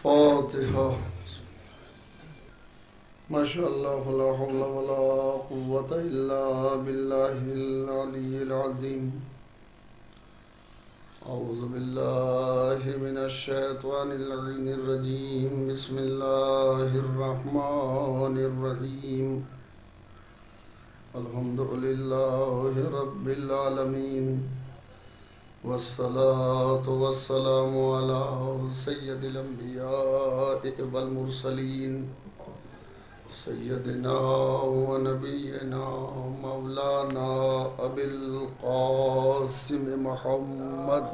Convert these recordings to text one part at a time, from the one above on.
فاتحة. ما شاء الله لا حول ولا قوة إلا بالله العلي العظيم. أعوذ بالله من الشيطان اللعين الرجيم. بسم الله الرحمن الرحيم. الحمد لله رب العالمين، والصلاة والسلام على سيد الأنبياء والمرسلين، سيدنا ونبينا مولانا أبي القاسم محمد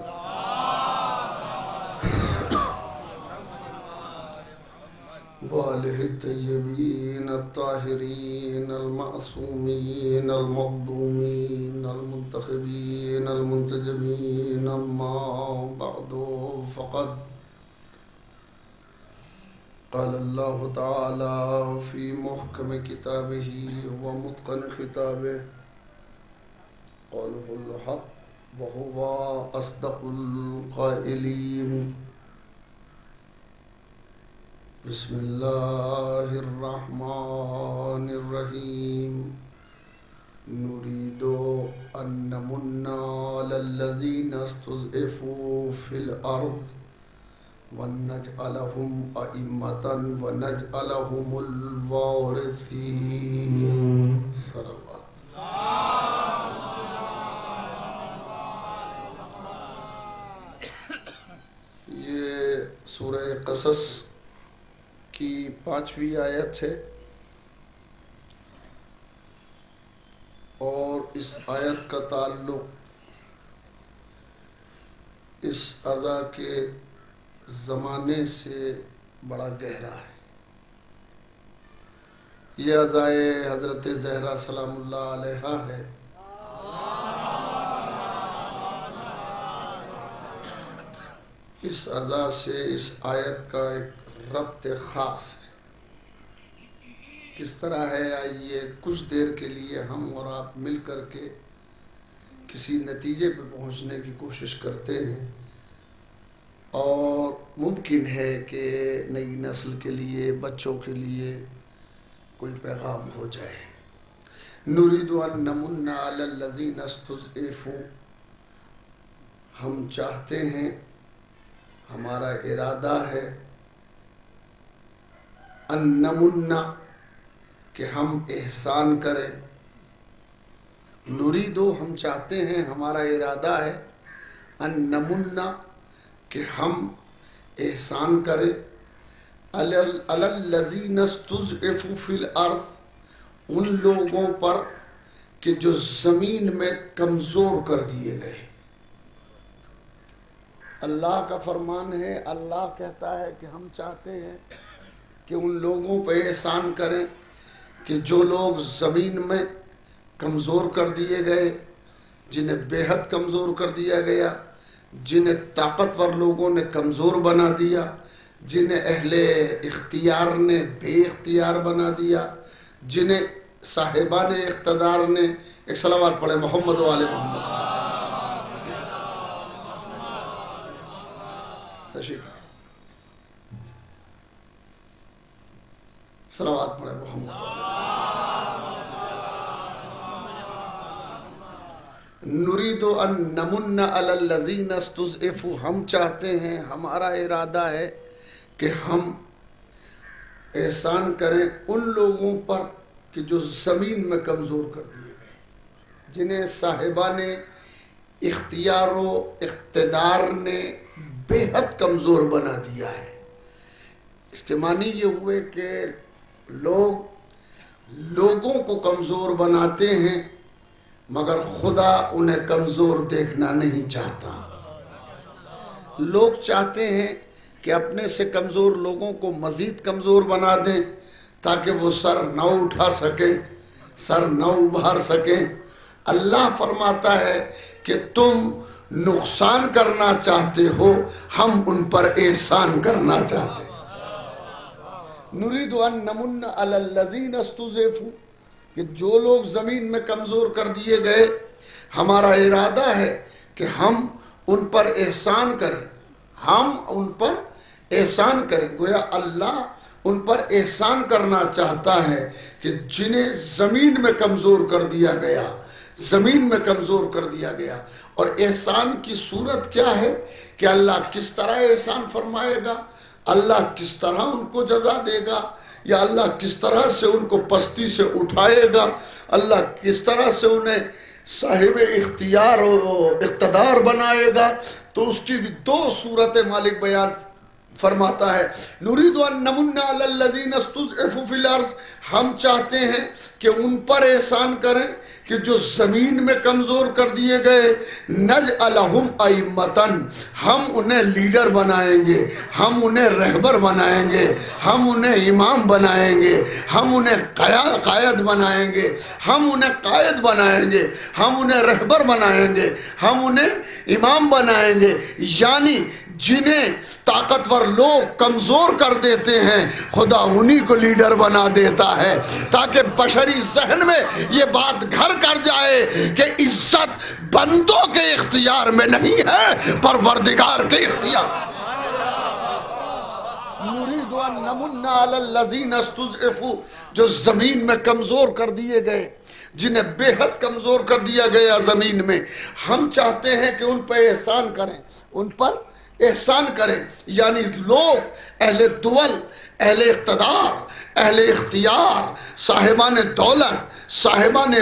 وآله الطيبين الطاهرين المعصومين المظلومين المنتخبين المنتجبين. أما بعد، فقد قال الله تعالى في محكم كتابه ومتقن خطابه: قوله الحق وهو أصدق القائلين. بسم الله الرحمن الرحيم. نريد أن نمن على الذين استضعفوا في الأرض ونجعلهم أئمة ونجعلهم الوارثين. صلوات. یہ سورہ قصص کی 5ویں آیت ہے، اور اس آیت کا تعلق اس عزا کے زمانے سے بڑا گہرا ہے۔ یہ عزائے حضرت زہرا سلام اللہ علیہا ہے۔ اس عزا سے اس آیت کا ایک ربط خاص ہے۔ کس طرح ہے، آئیے کچھ دیر کے لیے ہم اور آپ مل کر کے کسی نتیجے پہ پہنچنے کی کوشش کرتے ہیں، اور ممکن ہے کہ نئی نسل کے لیے، بچوں کے لیے کوئی پیغام ہو جائے۔ نريد أن نمن على الذين استضعفوا، ہم چاہتے ہیں، ہمارا ارادہ ہے، ان نمن کہ ہم احسان کریں۔ نریدو ہم چاہتے ہیں، ہمارا ارادہ ہے، ان نمن کہ ہم احسان کریں، علی الذین استضعفوا فی الارض، ان لوگوں پر کہ جو زمین میں کمزور کر دیے گئے۔ اللہ کا فرمان ہے، اللہ کہتا ہے کہ ہم چاہتے ہیں کہ ان لوگوں پہ احسان کریں کہ جو لوگ زمین میں کمزور کر دیے گئے، جنہیں بے حد کمزور کر دیا گیا، جنہیں طاقتور لوگوں نے کمزور بنا دیا، جنہیں اہل اختیار نے بے اختیار بنا دیا، جنہیں صاحبان اقتدار نے، ایک صلوات پڑھے محمد و آل محمد۔ تشریف صلوات پڑھے محمد و آل محمد۔ نريد ان نمن على الذين استضعفوا، ہم چاہتے ہیں، ہمارا ارادہ ہے کہ ہم احسان کریں ان لوگوں پر کہ جو زمین میں کمزور کر دیے گئے، جنہیں صاحبان اختیار و اقتدار نے بے حد کمزور بنا دیا ہے۔ اس کے معنی یہ ہوئے کہ لوگوں کو کمزور بناتے ہیں، مگر خدا انہیں کمزور دیکھنا نہیں چاہتا۔ لوگ چاہتے ہیں کہ اپنے سے کمزور لوگوں کو مزید کمزور بنا دیں تاکہ وہ سر نہ اٹھا سکیں، سر نہ ابھار سکیں۔ اللہ فرماتا ہے کہ تم نقصان کرنا چاہتے ہو، ہم ان پر احسان کرنا چاہتے ہیں۔ نريد ان نمن على الذين استضعفوا، کہ جو لوگ زمین میں کمزور کر دیے گئے، ہمارا ارادہ ہے کہ ہم ان پر احسان کریں، ہم ان پر احسان کریں. گویا اللہ ان پر احسان کرنا چاہتا ہے کہ جنہیں زمین میں کمزور کر دیا گیا، زمین میں کمزور کر دیا گیا. اور احسان کی صورت کیا ہے کہ اللہ کس طرح احسان فرمائے گا، اللہ کس طرح ان کو جزا دے گا، یا اللہ کس طرح سے ان کو پستی سے اٹھائے گا، اللہ کس طرح سے انہیں صاحب اختیار و اقتدار بنائے گا. تو اس کی بھی دو صورتیں مالک بیان فرماتا ہے. نرید ان نمن علی الذین استضعفوا فی الارض، ہم چاہتے ہیں کہ ان پر احسان کریں کہ جو زمین میں کمزور کر دیے گئے. نجعلہم ائمۃ، ہم انہیں لیڈر بنائیں گے، ہم انہیں رہبر بنائیں گے، ہم انہیں امام بنائیں گے، ہم انہیں قائد بنائیں گے، ہم انہیں قائد بنائیں گے، ہم انہیں رہبر بنائیں گے، ہم انہیں امام بنائیں گے. یعنی جنہیں طاقتور لوگ کمزور کر دیتے ہیں خدا انہی کو لیڈر بنا دیتا ہے، تاکہ بشری ذہن میں یہ بات گھر کر جائے کہ عزت بندوں کے اختیار میں نہیں ہے، پروردگار کے اختیار. نرید ان نمن علی الذین استضعفوا، جو زمین میں کمزور کر دیے گئے، جنہیں بے حد کمزور کر دیا گیا زمین میں، ہم چاہتے ہیں کہ ان پہ احسان کریں، ان پر احسان کریں. یعنی لوگ اہل دول، اہل اقتدار، اہل اختیار، صاحبان دولت، صاحبان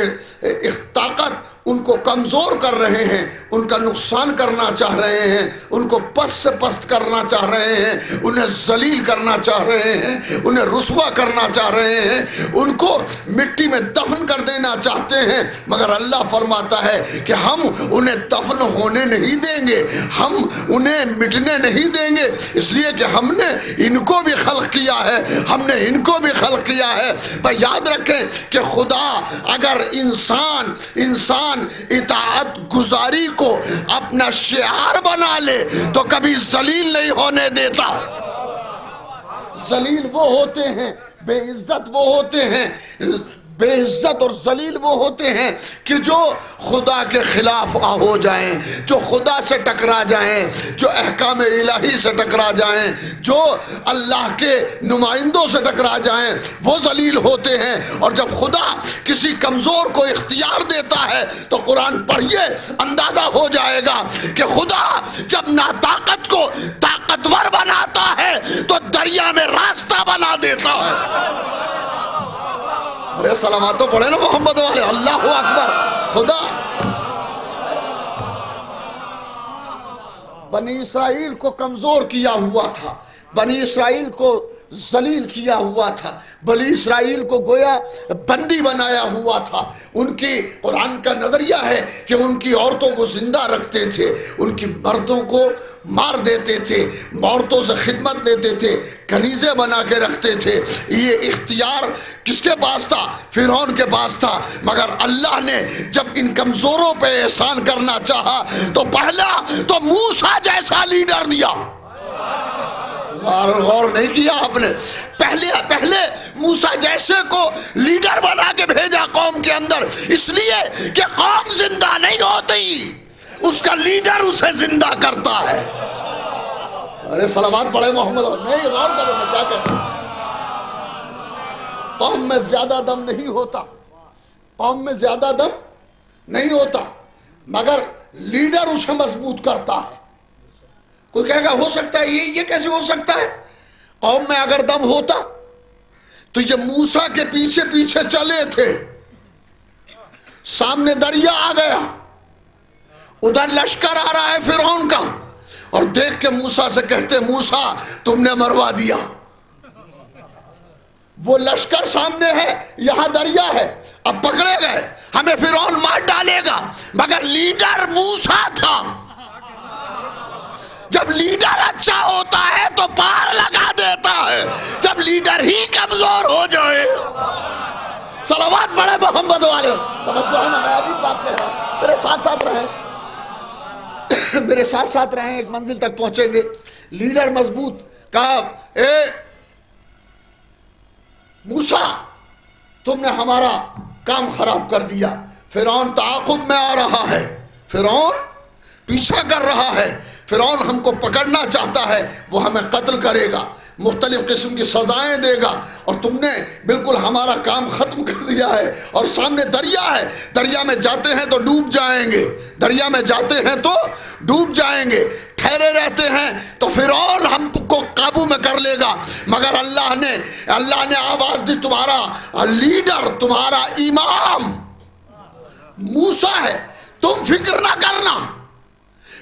طاقت ان کو کمزور کر رہے ہیں، ان کا نقصان کرنا چاہ رہے ہیں، ان کو پست سے پست کرنا چاہ رہے ہیں، انہیں ذلیل کرنا چاہ رہے ہیں، انہیں رسوا کرنا چاہ رہے ہیں، ان کو مٹی میں دفن کر دینا چاہتے ہیں. مگر اللہ فرماتا ہے کہ ہم انہیں دفن ہونے نہیں دیں گے، ہم انہیں مٹنے نہیں دیں گے، اس لیے کہ ہم نے ان کو بھی خلق کیا ہے، ہم نے ان کو بھی خلق کیا ہے. پر یاد رکھیں کہ خدا اگر انسان اطاعت گزاری کو اپنا شعار بنا لے تو کبھی ذلیل نہیں ہونے دیتا. ذلیل وہ ہوتے ہیں، بے عزت وہ ہوتے ہیں، بے عزت اور ذلیل وہ ہوتے ہیں کہ جو خدا کے خلاف ہو جائیں، جو خدا سے ٹکرا جائیں، جو احکام الہی سے ٹکرا جائیں، جو اللہ کے نمائندوں سے ٹکرا جائیں، وہ ذلیل ہوتے ہیں. اور جب خدا کسی کمزور کو اختیار دیتا ہے تو قرآن پڑھیے، اندازہ ہو جائے گا کہ خدا جب ناطاقت کو طاقتور بناتا ہے تو دریا میں راستہ بنا دیتا ہے. ارے سلامات تو پڑھے نا محمد والے، اللہ اکبر. خدا بنی اسرائیل کو کمزور کیا ہوا تھا، بنی اسرائیل کو ذلیل کیا ہوا تھا، بنی اسرائیل کو گویا بندی بنایا ہوا تھا. ان کی قرآن کا نظریہ ہے کہ ان کی عورتوں کو زندہ رکھتے تھے، ان کی مردوں کو مار دیتے تھے، عورتوں سے خدمت لیتے تھے، کنیزیں بنا کے رکھتے تھے. یہ اختیار کس کے پاس تھا؟ فرعون کے پاس تھا. مگر اللہ نے جب ان کمزوروں پہ احسان کرنا چاہا تو پہلا تو موسیٰ جیسا لیڈر دیا. غور نہیں کیا آپ نے؟ پہلے موسیٰ جیسے کو لیڈر بنا کے بھیجا قوم کے اندر، اس لیے کہ قوم زندہ نہیں ہوتی، اس کا لیڈر اسے زندہ کرتا ہے. ارے صلوات پڑھے محمد. نہیں غور کرو میں کیا کہتا ہوں. قوم میں زیادہ دم نہیں ہوتا، قوم میں زیادہ دم نہیں ہوتا، مگر لیڈر اسے مضبوط کرتا ہے. کوئی کہے گا ہو سکتا ہے یہ کیسے ہو سکتا ہے؟ قوم میں اگر دم ہوتا تو یہ موسیٰ کے پیچھے پیچھے چلے تھے، سامنے دریا آ گیا، ادھر لشکر آ رہا ہے فرعون کا، اور دیکھ کے موسیٰ سے کہتے موسیٰ تم نے مروا دیا. وہ لشکر سامنے ہے، یہاں دریا ہے، اب پکڑے گئے، ہمیں فرعون مار ڈالے گا. مگر لیڈر موسیٰ تھا. جب لیڈر اچھا ہوتا ہے تو پار لگا دیتا ہے، جب لیڈر ہی کمزور ہو جائے. صلوات پڑھے محمد والے. توجہ ہے نا، میں عجیب بات کہہ رہا ہوں. میرے ساتھ ساتھ رہیں، میرے ساتھ ساتھ رہیں، ایک منزل تک پہنچیں گے. لیڈر مضبوط. کہا اے موسیٰ تم نے ہمارا کام خراب کر دیا، فرعون تعاقب میں آ رہا ہے، فرعون پیچھا کر رہا ہے، فرعون ہم کو پکڑنا چاہتا ہے، وہ ہمیں قتل کرے گا، مختلف قسم کی سزائیں دے گا، اور تم نے بالکل ہمارا کام ختم کر دیا ہے، اور سامنے دریا ہے، دریا میں جاتے ہیں تو ڈوب جائیں گے، دریا میں جاتے ہیں تو ڈوب جائیں گے، ٹھہرے رہتے ہیں تو فرعون ہم کو قابو میں کر لے گا۔ مگر اللہ نے آواز دی، تمہارا لیڈر، تمہارا امام موسیٰ ہے، تم فکر نہ کرنا۔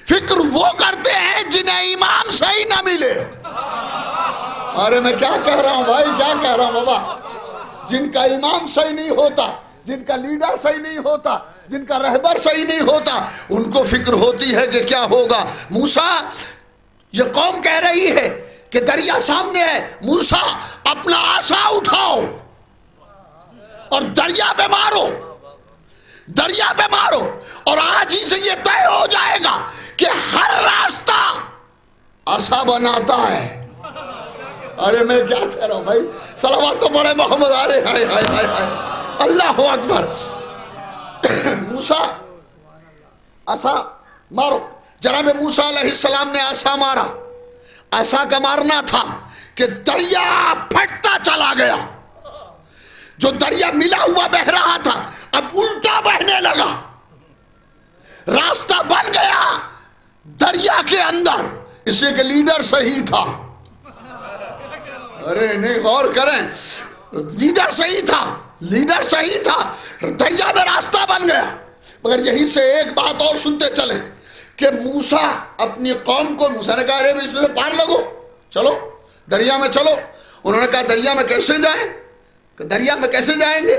فکر وہ کرتے ہیں جنہیں امام صحیح نہ ملے۔ ارے میں کیا کہہ رہا ہوں بھائی، کیا کہہ رہا ہوں بابا؟ جن کا امام صحیح نہیں ہوتا، جن کا لیڈر صحیح نہیں ہوتا، جن کا رہبر صحیح نہیں ہوتا، ان کو فکر ہوتی ہے کہ کیا ہوگا۔ موسیٰ، یہ قوم کہہ رہی ہے کہ دریا سامنے ہے، موسیٰ اپنا عصا اٹھاؤ اور دریا پہ مارو، دریا پہ مارو، اور آج ہی سے یہ طے ہو جائے گا کہ ہر راستہ عصا بناتا ہے۔ ارے میں کیا کہہ رہا ہوں بھائی، صلوات تو بڑے محمد آ رہے، ہائے ہائے ہائے ہائے، اللہ اکبر۔ موسیٰ عصا مارو، جناب موسیٰ علیہ السلام نے عصا مارا۔ عصا کا مارنا تھا کہ دریا پھٹتا چلا گیا، جو دریا ملا ہوا بہ رہا تھا اب الٹا بہنے لگا، راستہ بن گیا دریا کے اندر، اس لیے کہ لیڈر صحیح تھا۔ ارے نہیں، غور کریں، لیڈر صحیح تھا، لیڈر صحیح تھا، دریا میں راستہ بن گیا۔ مگر یہیں سے ایک بات اور سنتے چلیں کہ موسیٰ اپنی قوم کو، موسیٰ نے کہا ارے اس میں سے پار لگو، چلو دریا میں چلو۔ انہوں نے کہا دریا میں کیسے جائیں؟ کہ دریا میں کیسے جائیں گے؟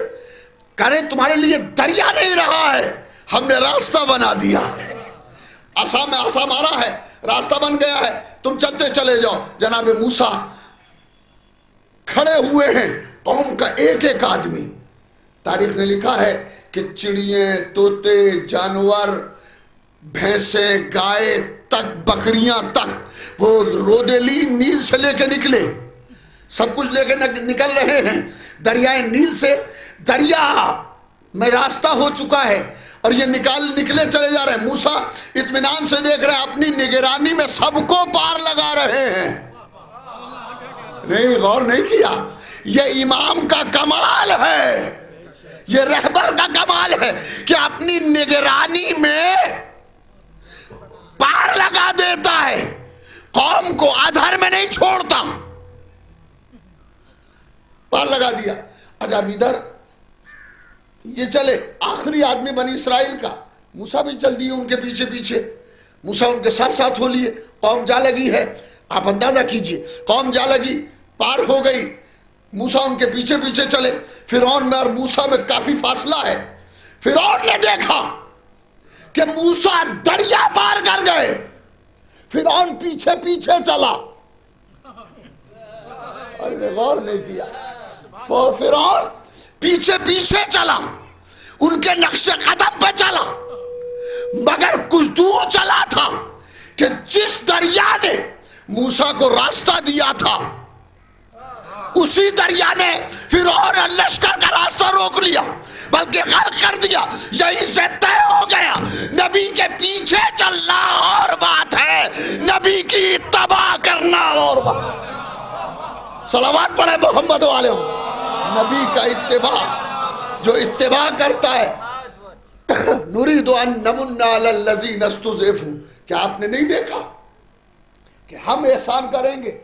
کہہ رہے تمہارے لیے دریا نہیں رہا ہے، ہم نے راستہ بنا دیا ہے۔ عصا میں عصا مارا ہے، راستہ بن گیا ہے، تم چلتے چلے جاؤ۔ جناب موسیٰ کھڑے ہوئے ہیں، قوم کا ایک ایک آدمی، تاریخ نے لکھا ہے کہ چڑیاں، طوطے، جانور، بھینسیں، گائے تک، بکریاں تک، وہ رودیلی نیل سے لے کے نکلے، سب کچھ لے کے نکل رہے ہیں دریائے نیل سے۔ دریا میں راستہ ہو چکا ہے اور یہ نکلے چلے جا رہے ہیں۔ موسیٰ اطمینان سے دیکھ رہے ہیں، اپنی نگرانی میں سب کو پار لگا رہے ہیں۔ نہیں، غور نہیں کیا، یہ امام کا کمال ہے، یہ رہبر کا کمال ہے کہ اپنی نگرانی میں پار لگا دیتا ہے، قوم کو ادھر میں نہیں چھوڑتا، پار لگا دیا۔ اچھا اب ادھر یہ چلے، آخری آدمی بنی اسرائیل کا، موسیٰ بھی چل دیے ان کے پیچھے پیچھے، موسیٰ ان کے ساتھ ساتھ ہو لیے، قوم جا لگی ہے، آپ اندازہ کیجئے، قوم جا لگی، پار ہو گئی، موسیٰ ان کے پیچھے پیچھے چلے۔ فرعون میں اور موسیٰ میں کافی فاصلہ ہے۔ فرعون نے دیکھا کہ موسیٰ دریا پار کر گئے، فرعون پیچھے پیچھے چلا۔ ارے غور نہیں کیا، فرعون پیچھے پیچھے چلا، ان کے نقش قدم پہ چلا، مگر کچھ دور چلا تھا کہ جس دریا نے موسیٰ کو راستہ دیا تھا اسی دریا نے فرعون اور لشکر کا راستہ روک لیا، بلکہ غرق کر دیا۔ یہیں سے طے ہو گیا، نبی کے پیچھے چلنا اور بات ہے، نبی کی اتباع کرنا اور بات۔ صلوات پڑھے محمد والے ہوں۔ نبی کا اتباع، جو اتباع کرتا ہے، نريد ان نمن على الذين استضعفوا، کیا آپ نے نہیں دیکھا کہ ہم احسان کریں گے؟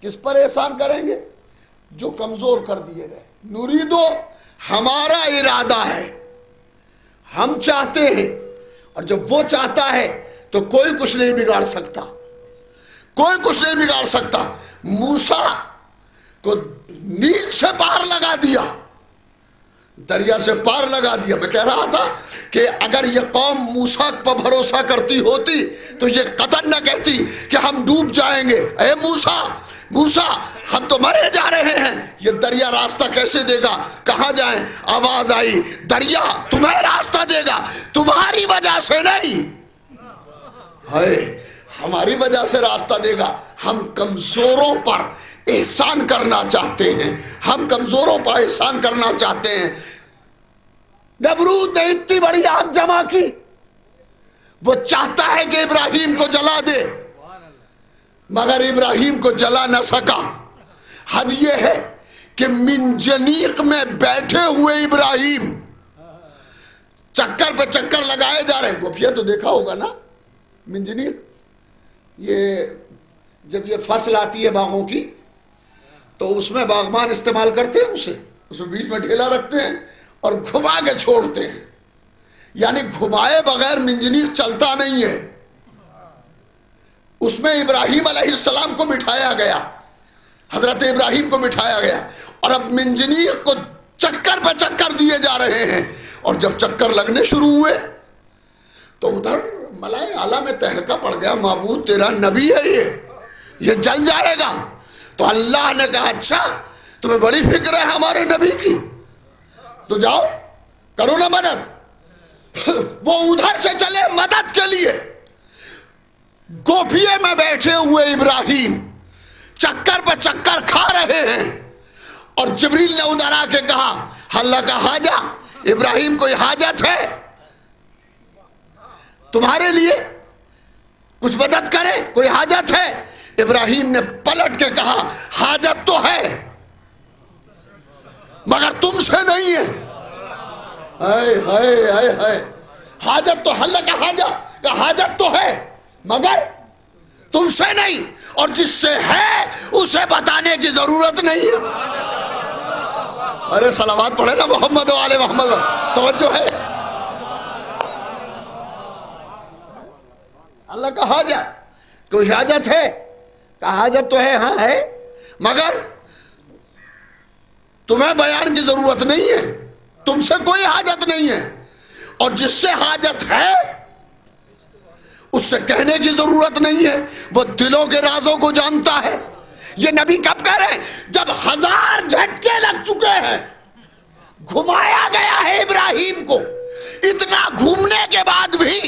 کس پر احسان کریں گے؟ جو کمزور کر دیے گئے۔ نریدو ہمارا ارادہ ہے، ہم چاہتے ہیں، اور جب وہ چاہتا ہے تو کوئی کچھ نہیں بگاڑ سکتا، کوئی کچھ نہیں بگاڑ سکتا۔ موسیٰ کو نیل سے پار لگا دیا، دریا سے پار لگا دیا۔ میں کہہ رہا تھا کہ اگر یہ قوم موسیٰ پر بھروسہ کرتی ہوتی تو یہ قطعاً نہ کہتی کہ ہم ڈوب جائیں گے۔ اے موسیٰ، موسیٰ ہم تو مرے جا رہے ہیں، یہ دریا راستہ کیسے دے گا، کہاں جائیں؟ آواز آئی، دریا تمہیں راستہ دے گا، تمہاری وجہ سے نہیں، ہماری وجہ سے راستہ دے گا۔ ہم کمزوروں پر احسان کرنا چاہتے ہیں، ہم کمزوروں پر احسان کرنا چاہتے ہیں۔ نمرود نے اتنی بڑی آگ جمع کی، وہ چاہتا ہے کہ ابراہیم کو جلا دے، مگر ابراہیم کو جلا نہ سکا۔ حد یہ ہے کہ منجنیق میں بیٹھے ہوئے ابراہیم چکر پہ چکر لگائے جا رہے ہیں۔ گوپیا تو دیکھا ہوگا نا منجنیق، یہ جب یہ فصل آتی ہے باغوں کی تو اس میں باغبان استعمال کرتے ہیں اسے، اس میں بیچ میں ڈھیلا رکھتے ہیں اور گھما کے چھوڑتے ہیں، یعنی گھمائے بغیر منجنیق چلتا نہیں ہے۔ اس میں ابراہیم علیہ السلام کو بٹھایا گیا، حضرت ابراہیم کو بٹھایا گیا، اور اب منجنیق کو چکر پہ چکر دیے جا رہے ہیں، اور جب چکر لگنے شروع ہوئے تو ادھر ملائے اعلیٰ میں تہلکہ پڑ گیا، معبود تیرا نبی ہے، یہ جل جائے گا۔ تو اللہ نے کہا اچھا تمہیں بڑی فکر ہے ہمارے نبی کی، تو جاؤ کرو نا مدد۔ وہ ادھر سے چلے مدد کے لیے، گوپیے میں بیٹھے ہوئے ابراہیم چکر پہ چکر کھا رہے ہیں، اور جبریل نے ادھر آ کے کہا اللہ کا حاجہ، ابراہیم کوئی حاجت ہے تمہارے لیے، کچھ مدد کرے، کوئی حاجت ہے؟ ابراہیم نے پلٹ کے کہا حاجت تو ہے مگر تم سے نہیں ہے۔ ہائے ہائے ہائے ہائے، حاجت تو اللہ کا حاجہ کہ حاجت تو ہے مگر تم سے نہیں، اور جس سے ہے اسے بتانے کی ضرورت نہیں ہے۔ ارے صلوات پڑھے نا محمد و آل محمد، توجہ ہے۔ اللہ کا حاجہ، کوئی حاجت ہے؟ کہ حاجت تو ہے، ہاں ہے، مگر تمہیں بیان کی ضرورت نہیں ہے، تم سے کوئی حاجت نہیں ہے، اور جس سے حاجت ہے اس سے کہنے کی ضرورت نہیں ہے، وہ دلوں کے رازوں کو جانتا ہے۔ یہ نبی کب کہہ رہے ہیں؟ جب 1000 جھٹکے لگ چکے ہیں، گھمایا گیا ہے ابراہیم کو، اتنا گھومنے کے بعد بھی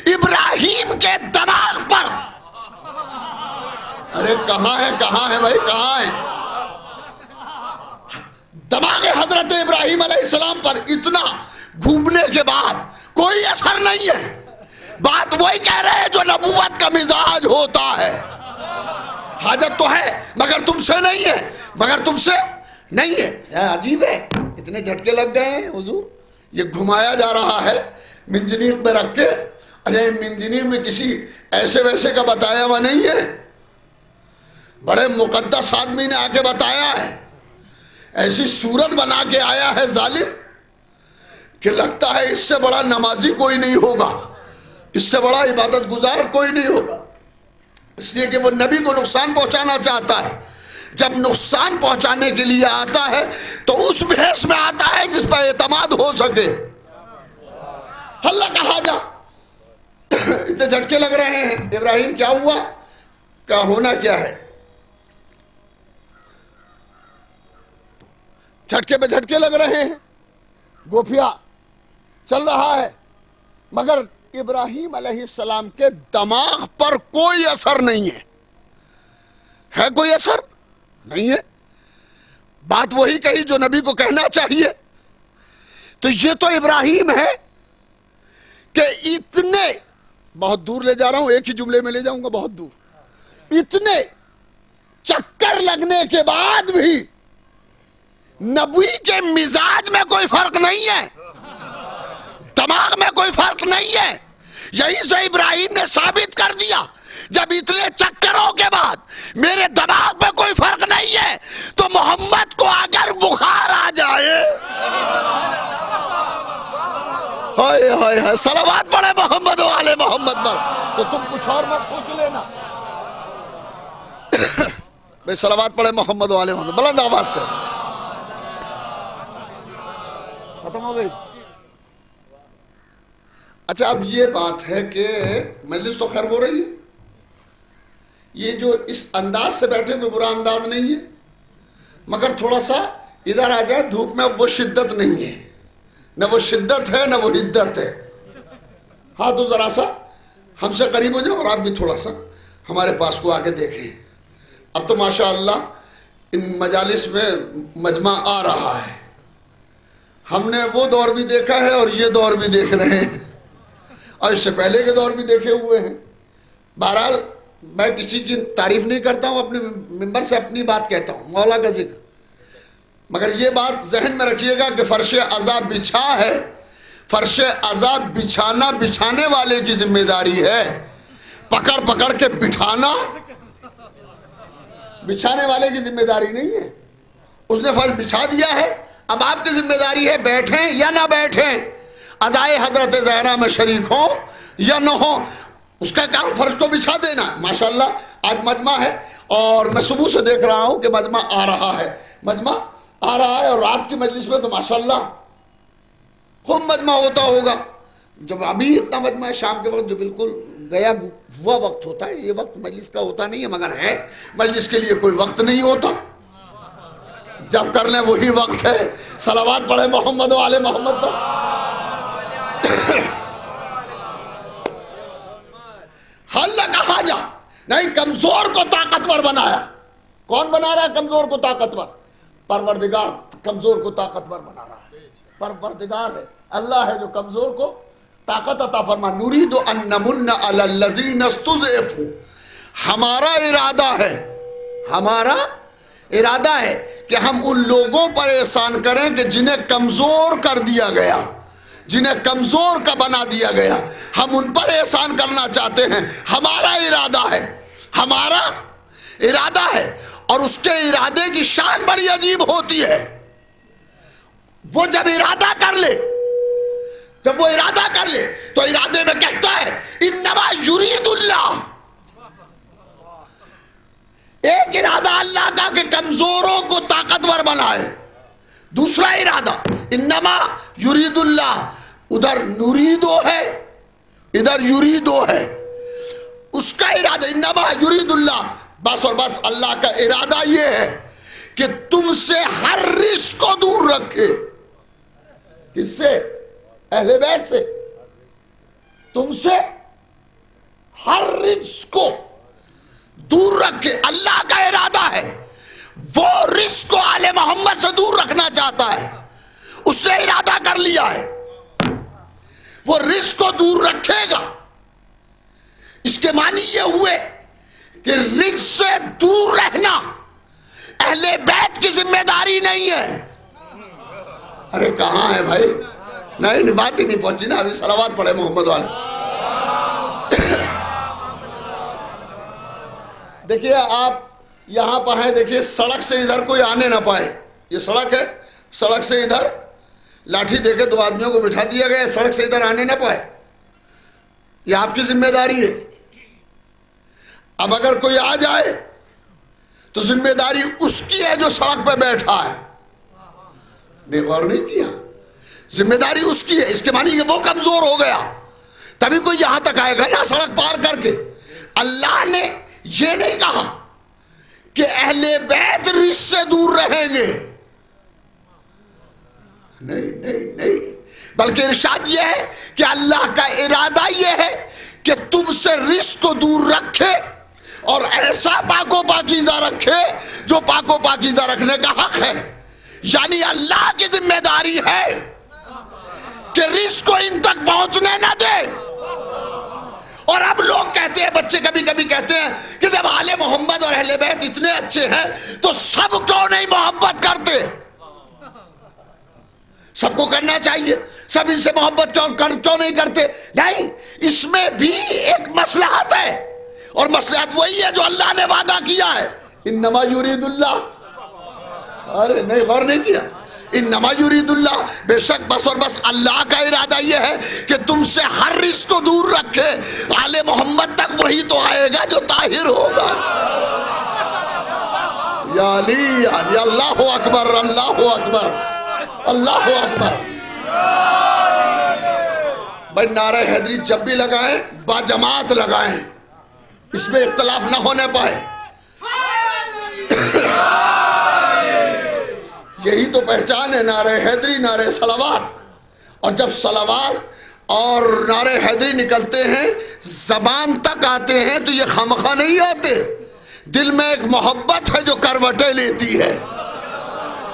ابراہیم کے دماغ پر، ارے کہاں ہے بھائی، کہاں ہے دماغ حضرت ابراہیم علیہ السلام پر اتنا گھومنے کے بعد کوئی اثر نہیں ہے۔ بات وہی کہہ رہے ہیں جو نبوت کا مزاج ہوتا ہے، حاجت تو ہے مگر تم سے نہیں ہے، مگر تم سے نہیں ہے۔ عجیب ہے، اتنے جھٹکے لگ گئے ہیں حضور، یہ گھمایا جا رہا ہے منجنیق میں رکھ کے۔ ارے منجنیق میں کسی ایسے ویسے کا بتایا ہوا نہیں ہے، بڑے مقدس آدمی نے آ کے بتایا ہے، ایسی صورت بنا کے آیا ہے ظالم کہ لگتا ہے اس سے بڑا نمازی کوئی نہیں ہوگا، اس سے بڑا عبادت گزار کوئی نہیں ہوگا، اس لیے کہ وہ نبی کو نقصان پہنچانا چاہتا ہے۔ جب نقصان پہنچانے کے لیے آتا ہے تو اس بحث میں آتا ہے جس پر اعتماد ہو سکے۔ اللہ کا حاجہ، اتنے جھٹکے لگ رہے ہیں، ابراہیم کیا ہوا؟ کیا ہونا کیا ہے؟ جھٹکے پہ جھٹکے لگ رہے ہیں، گوپیا چل رہا ہے، مگر ابراہیم علیہ السلام کے دماغ پر کوئی اثر نہیں ہے کوئی اثر نہیں ہے۔ بات وہی کہی جو نبی کو کہنا چاہیے۔ تو یہ تو ابراہیم ہے کہ اتنے، بہت دور لے جا رہا ہوں، ایک ہی جملے میں لے جاؤں گا بہت دور، اتنے چکر لگنے کے بعد بھی نبی کے مزاج میں کوئی فرق نہیں ہے، دماغ میں کوئی فرق نہیں ہے۔ یہی سے ابراہیم نے ثابت کر دیا، جب اتنے چکروں کے بعد میرے دماغ میں کوئی فرق نہیں ہے تو محمد کو اگر بخار آ جائے، ہائے ہائے ہائے، صلوات پڑھے محمد و آل محمد پر، تو تم کچھ اور مت سوچ لینا۔ بھئی صلوات پڑھے محمد و آل محمد، بلند آواز سے۔ ختم ہو گئی؟ اچھا اب یہ بات ہے کہ مجلس تو خیر ہو رہی ہے، یہ جو اس انداز سے بیٹھے کوئی برا انداز نہیں ہے، مگر تھوڑا سا ادھر آ جائے، دھوپ میں وہ شدت نہیں ہے، نہ وہ شدت ہے نہ وہ حدت ہے۔ ہاں تو ذرا سا ہم سے قریب ہو جائیں، اور آپ بھی تھوڑا سا ہمارے پاس کو آ کے دیکھیں۔ اب تو ماشاءاللہ ان مجالس میں مجمع آ رہا ہے، ہم نے وہ دور بھی دیکھا ہے اور یہ دور بھی دیکھ رہے ہیں، اور اس سے پہلے کے دور بھی دیکھے ہوئے ہیں۔ بہرحال میں کسی کی تعریف نہیں کرتا ہوں، اپنے منبر سے اپنی بات کہتا ہوں، مولا کا ذکر، مگر یہ بات ذہن میں رکھیے گا کہ فرش عذاب بچھا ہے، فرش عذاب بچھانا بچھانے والے کی ذمہ داری ہے، پکڑ پکڑ کے بٹھانا بچھانے والے کی ذمہ داری نہیں ہے۔ اس نے فرش بچھا دیا ہے، اب آپ کی ذمہ داری ہے بیٹھیں یا نہ بیٹھیں، عزائے حضرت زہرا میں شریک ہوں یا نہ ہوں، اس کا کام فرش کو بچھا دینا۔ ماشاءاللہ آج مجمع ہے اور میں صبح سے دیکھ رہا ہوں کہ مجمع آ رہا ہے، مجمع آ رہا ہے، اور رات کی مجلس میں تو ماشاءاللہ خوب مجمع ہوتا ہوگا۔ جب ابھی اتنا مجمع ہے شام کے وقت، جو بالکل گیا ہوا وقت ہوتا ہے، یہ وقت مجلس کا ہوتا نہیں ہے، مگر ہے مجلس کے لیے کوئی وقت نہیں ہوتا، جب کر لیں وہی وقت ہے۔ صلوات پڑھیں محمد و آل محمد پر۔ حل کہا جا نہیں، کمزور کو طاقتور بنایا۔ کون بنا رہا ہے کمزور کو طاقتور؟ پروردگار کمزور کو طاقتور بنا رہا ہے، پروردگار ہے، اللہ ہے جو کمزور کو طاقت عطا فرما۔ نرید ان نمن علی الذین استضعفوا، ہمارا ارادہ ہے کہ ہم ان لوگوں پر احسان کریں کہ جنہیں کمزور کر دیا گیا، جنہیں کمزور کا بنا دیا گیا، ہم ان پر احسان کرنا چاہتے ہیں۔ ہمارا ارادہ ہے، اور اس کے ارادے کی شان بڑی عجیب ہوتی ہے۔ وہ جب ارادہ کر لے تو ارادے میں کہتا ہے انما یرید اللہ، ایک ارادہ اللہ کا کہ کمزوروں کو طاقتور بنائے، دوسرا ارادہ انما یرید اللہ، ادھر نریدو ہے ادھر یریدو ہے، اس کا ارادہ انما یرید اللہ، بس اور بس اللہ کا ارادہ یہ ہے کہ تم سے ہر رزق کو دور رکھے۔ کس سے؟ اہل بیت سے۔ تم سے ہر رزق کو دور رکھے، اللہ کا ارادہ ہے۔ وہ رزق کو آل محمد سے دور رکھنا چاہتا ہے، اس نے ارادہ کر لیا ہے، وہ رزق کو دور رکھے گا۔ اس کے معنی یہ ہوئے کہ رزق سے دور رہنا اہل بیت کی ذمہ داری نہیں ہے۔ ارے کہاں ہے بھائی؟ نہیں بات ہی نہیں پہنچی نا، ابھی صلوات پڑھے محمد والے۔ دیکھیے آپ یہاں پر ہیں، دیکھیے سڑک سے ادھر کوئی آنے نہ پائے، یہ سڑک ہے، سڑک سے ادھر لاٹھی دے کے 2 آدمیوں کو بٹھا دیا گیا، سڑک سے ادھر آنے نہ پائے، یہ آپ کی ذمہ داری ہے۔ اب اگر کوئی آ جائے تو ذمہ داری اس کی ہے جو سڑک پہ بیٹھا ہے، نہیں غور نہیں کیا، ذمہ داری اس کی ہے۔ اس کے معنی کہ وہ کمزور ہو گیا تبھی کوئی یہاں تک آئے گا نا سڑک پار کر کے۔ اللہ نے یہ نہیں کہا کہ اہل بیت رزق سے دور رہیں گے، نہیں، بلکہ ارشاد یہ ہے کہ اللہ کا ارادہ یہ ہے کہ تم سے رزق کو دور رکھے اور ایسا پاک و پاکیزہ رکھے جو پاک و پاکیزہ رکھنے کا حق ہے۔ یعنی اللہ کی ذمہ داری ہے کہ رزق کو ان تک پہنچنے نہ دے۔ اور اب لوگ کہتے ہیں، بچے کبھی کبھی کہتے ہیں کہ جب آل محمد اور اہل بیت اتنے اچھے ہیں تو سب کیوں نہیں محبت کرتے؟ سب کو کرنا چاہیے، سب ان سے محبت کیوں نہیں کرتے؟ نہیں، اس میں بھی ایک مصلحت ہے، اور مصلحت وہی ہے جو اللہ نے وعدہ کیا ہے، انما یرید اللہ۔ ارے نہیں غور نہیں کیا، انما یرید اللہ، بے شک بس اور بس اللہ کا ارادہ یہ ہے کہ تم سے ہر رزق کو دور رکھے۔ آل محمد تک وہی تو آئے گا جو طاہر ہوگا۔ یا علی اللہ اکبر، اللہ اکبر، اللہ اکبر۔ بھائی نعرہ حیدری جب بھی لگائیں باجماعت لگائیں، اس میں اختلاف نہ ہونے پائے۔ یہی تو پہچان ہے نعرہ حیدری، نعرہ صلوات۔ اور جب صلوات اور نعرہ حیدری نکلتے ہیں، زبان تک آتے ہیں تو یہ خامخواہ نہیں آتے، دل میں ایک محبت ہے جو کروٹیں لیتی ہے۔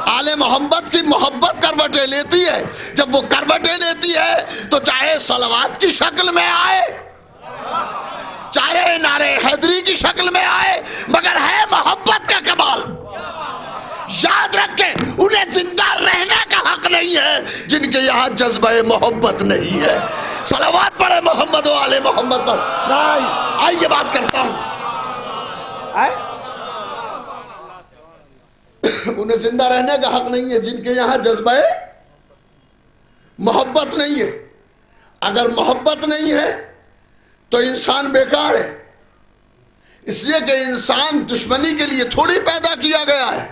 آل محمد کی محبت کروٹیں لیتی ہے، جب وہ کروٹیں لیتی ہے تو چاہے صلوات کی شکل میں آئے چارے نعرے حیدری کی شکل میں آئے مگر ہے محبت کا کمال. یاد رکھیں انہیں زندہ رہنے کا حق نہیں ہے جن کے یہاں جذبہ محبت نہیں ہے. صلوات پڑھے محمد و آل محمد پر. نہیں آئیے بات کرتا ہوں. انہیں زندہ رہنے کا حق نہیں ہے جن کے یہاں جذبہ محبت نہیں ہے. اگر محبت نہیں ہے تو انسان بیکار ہے. اس لیے کہ انسان دشمنی کے لیے تھوڑی پیدا کیا گیا ہے.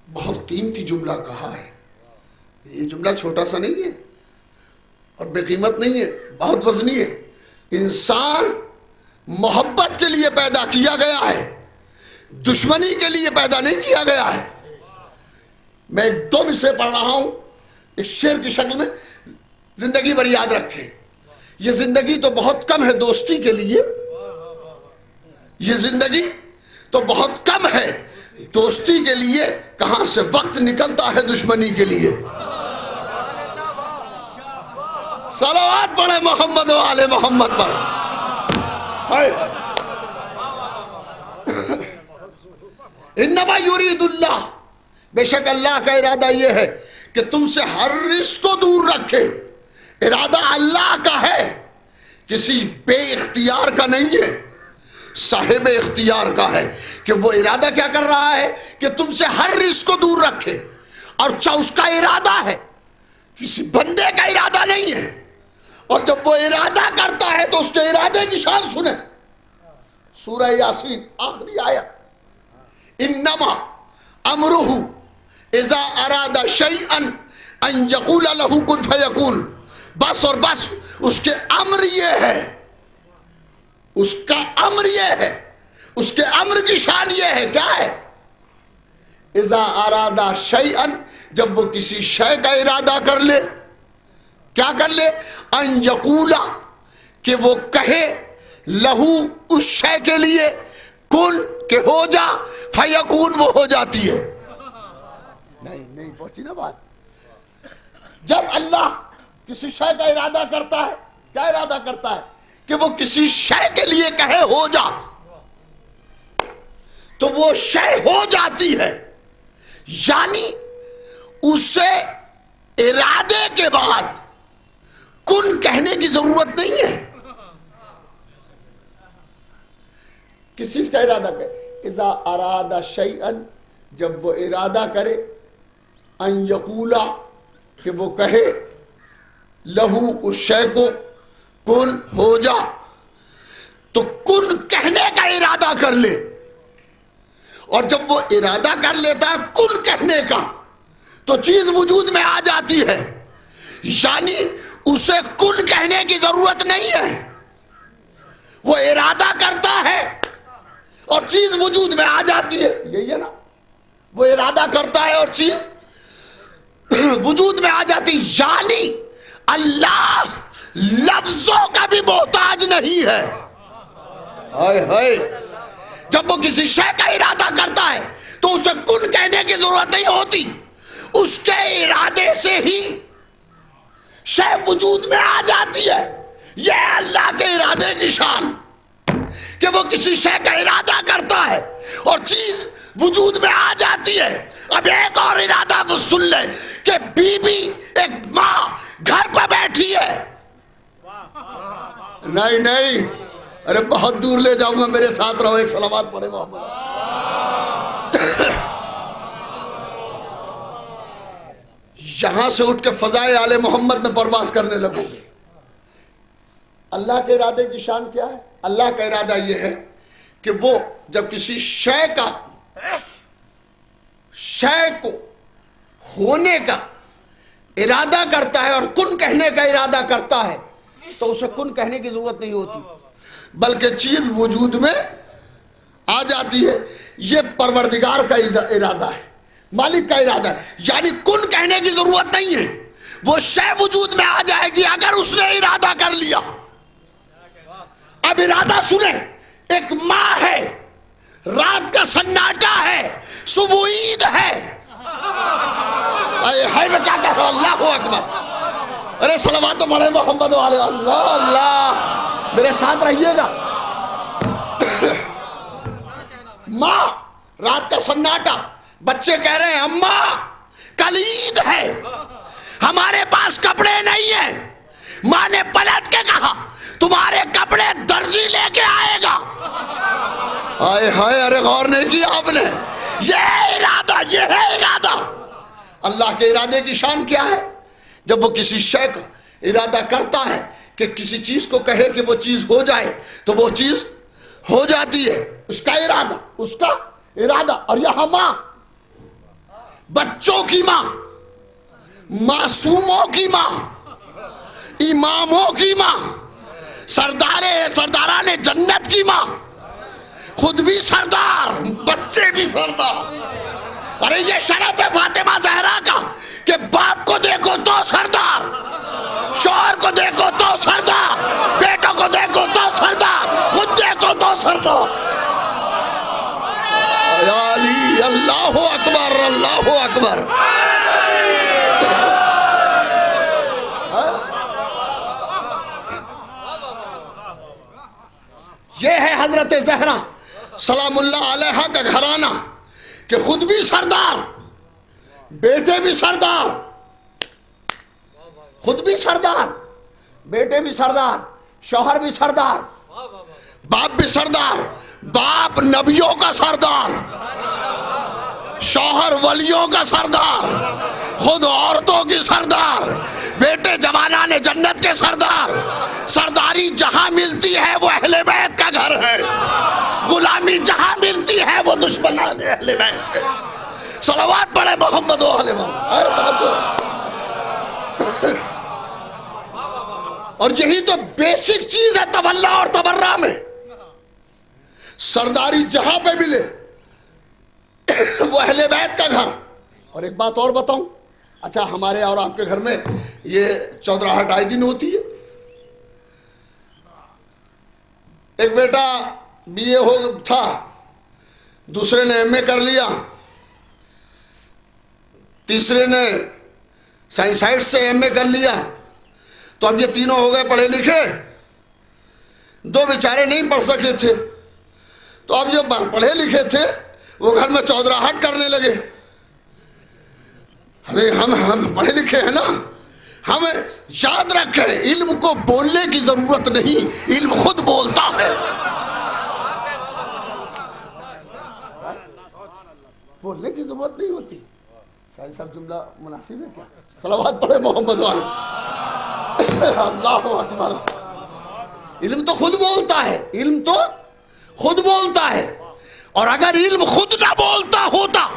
بہت قیمتی جملہ کہا ہے. یہ جملہ چھوٹا سا نہیں ہے اور بے قیمت نہیں ہے, بہت وزنی ہے. انسان محبت کے لیے پیدا کیا گیا ہے, دشمنی کے لیے پیدا نہیں کیا گیا ہے. میں ایک دو مصرے پڑھ رہا ہوں ایک شعر کی شکل میں, زندگی بھر یاد رکھیں. یہ زندگی تو بہت کم ہے دوستی کے لیے, یہ زندگی تو بہت کم ہے دوستی کے لیے, کہاں سے وقت نکلتا ہے دشمنی کے لیے. صلوات پڑھے محمد و آل محمد پر. انما یرید اللہ, بے شک اللہ کا ارادہ یہ ہے کہ تم سے ہر رزق کو دور رکھے. ارادہ اللہ کا ہے, کسی بے اختیار کا نہیں ہے, صاحب اختیار کا ہے کہ وہ ارادہ کیا کر رہا ہے کہ تم سے ہر رزق کو دور رکھے. اور اس کا ارادہ ہے, کسی بندے کا ارادہ نہیں ہے. اور جب وہ ارادہ کرتا ہے تو اس کے ارادے کی شان سنیں. سورہ یاسین آخری آیت, انما امرہ اذا اراد شیئا ان یقول لہ کن فیکون. بس اور بس اس کے امر یہ ہے, اس کا امر یہ ہے, اس کے امر کی شان یہ ہے. کیا ہے؟ اذا اراد شیئا, جب وہ کسی شے کا ارادہ کر لے. کیا کر لے؟ ان یقولا, کہ وہ کہے, لہو اس شے کے لیے, کن کہ ہو جا, فیکون وہ ہو جاتی ہے. نہیں پہنچی نا بات. جب اللہ کسی شے کا ارادہ کرتا ہے, کیا ارادہ کرتا ہے کہ وہ کسی شے کے لیے کہے ہو جا, تو وہ شے ہو جاتی ہے. یعنی اسے ارادے کے بعد کن کہنے کی ضرورت نہیں ہے. کس چیز کا ارادہ کرے؟ اذا اراد شیئا, جب وہ ارادہ کرے, ان یقولا, کہ وہ کہے, لہو اس شے کو, کن ہو جا. تو کن کہنے کا ارادہ کر لے. اور جب وہ ارادہ کر لیتا ہے کن کہنے کا تو چیز وجود میں آ جاتی ہے. یعنی اسے کن کہنے کی ضرورت نہیں ہے, وہ ارادہ کرتا ہے اور چیز وجود میں آ جاتی ہے. یہی ہے نا, وہ ارادہ کرتا ہے اور چیز وجود میں آ جاتی. یعنی اللہ لفظوں کا بھی محتاج نہیں ہے. ہائے ہائے, جب وہ کسی شے کا ارادہ کرتا ہے تو اسے کن کہنے کی ضرورت نہیں ہوتی, اس کے ارادے سے ہی شے وجود میں آ جاتی ہے. یہ اللہ کے ارادے کی شان کہ وہ کسی شے کا ارادہ کرتا ہے اور چیز وجود میں آ جاتی ہے. اب ایک اور ارادہ وہ سن لے کہ بی بی, ایک ماں گھر پہ بیٹھی ہے. نہیں, ارے بہت دور لے جاؤں گا, میرے ساتھ رہو. ایک صلوات پڑھے محمد. یہاں سے اٹھ کے فضائے آل محمد میں پرواز کرنے لگو گے. اللہ کے ارادے کی شان کیا ہے؟ اللہ کا ارادہ یہ ہے کہ وہ جب کسی شے کو ہونے کا ارادہ کرتا ہے اور کن کہنے کا ارادہ کرتا ہے تو اسے کن کہنے کی ضرورت نہیں ہوتی, بلکہ چیز وجود میں آ جاتی ہے. یہ پروردگار کا ارادہ ہے, مالک کا ارادہ ہے. یعنی کن کہنے کی ضرورت نہیں ہے, وہ شے وجود میں آ جائے گی اگر اس نے ارادہ کر لیا. اب ارادہ سنیں, ایک ماں ہے, رات کا سناٹا ہے, صبح عید ہے. میں کیا کہتا ہوں, اللہ اکبر. ارے صلوات پڑھے محمد والے. اللہ اللہ میرے ساتھ رہیے گا. ماں، رات کا سناٹا، بچے کہہ رہے ہیں اماں کل عید ہے، ہمارے پاس کپڑے نہیں ہیں. ماں نے پلٹ کے کہا تمہارے کپڑے درزی لے کے آئے گا. آئے ہائے، ارے غور نہیں کیا آپ نے. یہ ہے ارادہ، یہ ہے ارادہ. اللہ کے ارادے کی شان کیا ہے؟ جب وہ کسی شے کا ارادہ کرتا ہے کہ کسی چیز کو کہے کہ وہ چیز ہو جائے تو وہ چیز ہو جاتی ہے. اس کا ارادہ، اس کا ارادہ. اور یہاں ماں، بچوں کی ماں، معصوموں کی ماں، اماموں کی ماں، سرداران جنت کی ماں، خود بھی سردار، بچے بھی سردار. ارے یہ شرف ہے فاطمہ زہرا کا کہ باپ کو دیکھو تو سردار، شوہر کو دیکھو تو سردار، بیٹوں کو دیکھو تو سردار، خود دیکھو تو سردار. یا علی، اللہ اکبر، اللہ اکبر. یہ ہے حضرت زہرا سلام اللہ علیہا کا گھرانہ کہ خود بھی سردار، بیٹے بھی سردار، خود بھی سردار، بیٹے بھی سردار، شوہر بھی سردار، باپ بھی سردار. باپ نبیوں کا سردار، شوہر ولیوں کا سردار، خود عورتوں کی سردار، بیٹے جوانان جنت کے سردار. سرداری جہاں ملتی ہے وہ اہل بیت کا گھر ہے، غلامی جہاں ملتی ہے وہ دشمنان اہل بیت ہے. صلوات پڑھے محمد و آل محمد. اور یہی تو بیسک چیز ہے تولا اور تبرہ میں. سرداری جہاں پہ ملے وہ اہل بیت کا گھر. اور ایک بات اور بتاؤں، اچھا ہمارے اور آپ کے گھر میں یہ چودراہٹ آئے دن ہوتی ہے. ایک بیٹا بی اے ہو تھا، دوسرے نے ایم اے کر لیا، تیسرے نے سائنس سے ایم اے کر لیا. تو اب یہ تینوں ہو گئے پڑھے لکھے، دو بیچارے نہیں پڑھ سکے تھے. تو اب جو پڑھے لکھے تھے وہ گھر میں چودراہٹ کرنے لگے. ہم پڑھے لکھے ہیں نا، ہمیں یاد رکھیں علم کو بولنے کی ضرورت نہیں، علم خود بولتا ہے. بولنے کی ضرورت نہیں ہوتی. سائن صاحب جملہ مناسب ہے کیا؟ صلوات پڑھے محمد والے. اللہ اکبر. علم تو خود بولتا ہے، علم تو خود بولتا ہے. اور اگر علم خود نہ بولتا ہوتا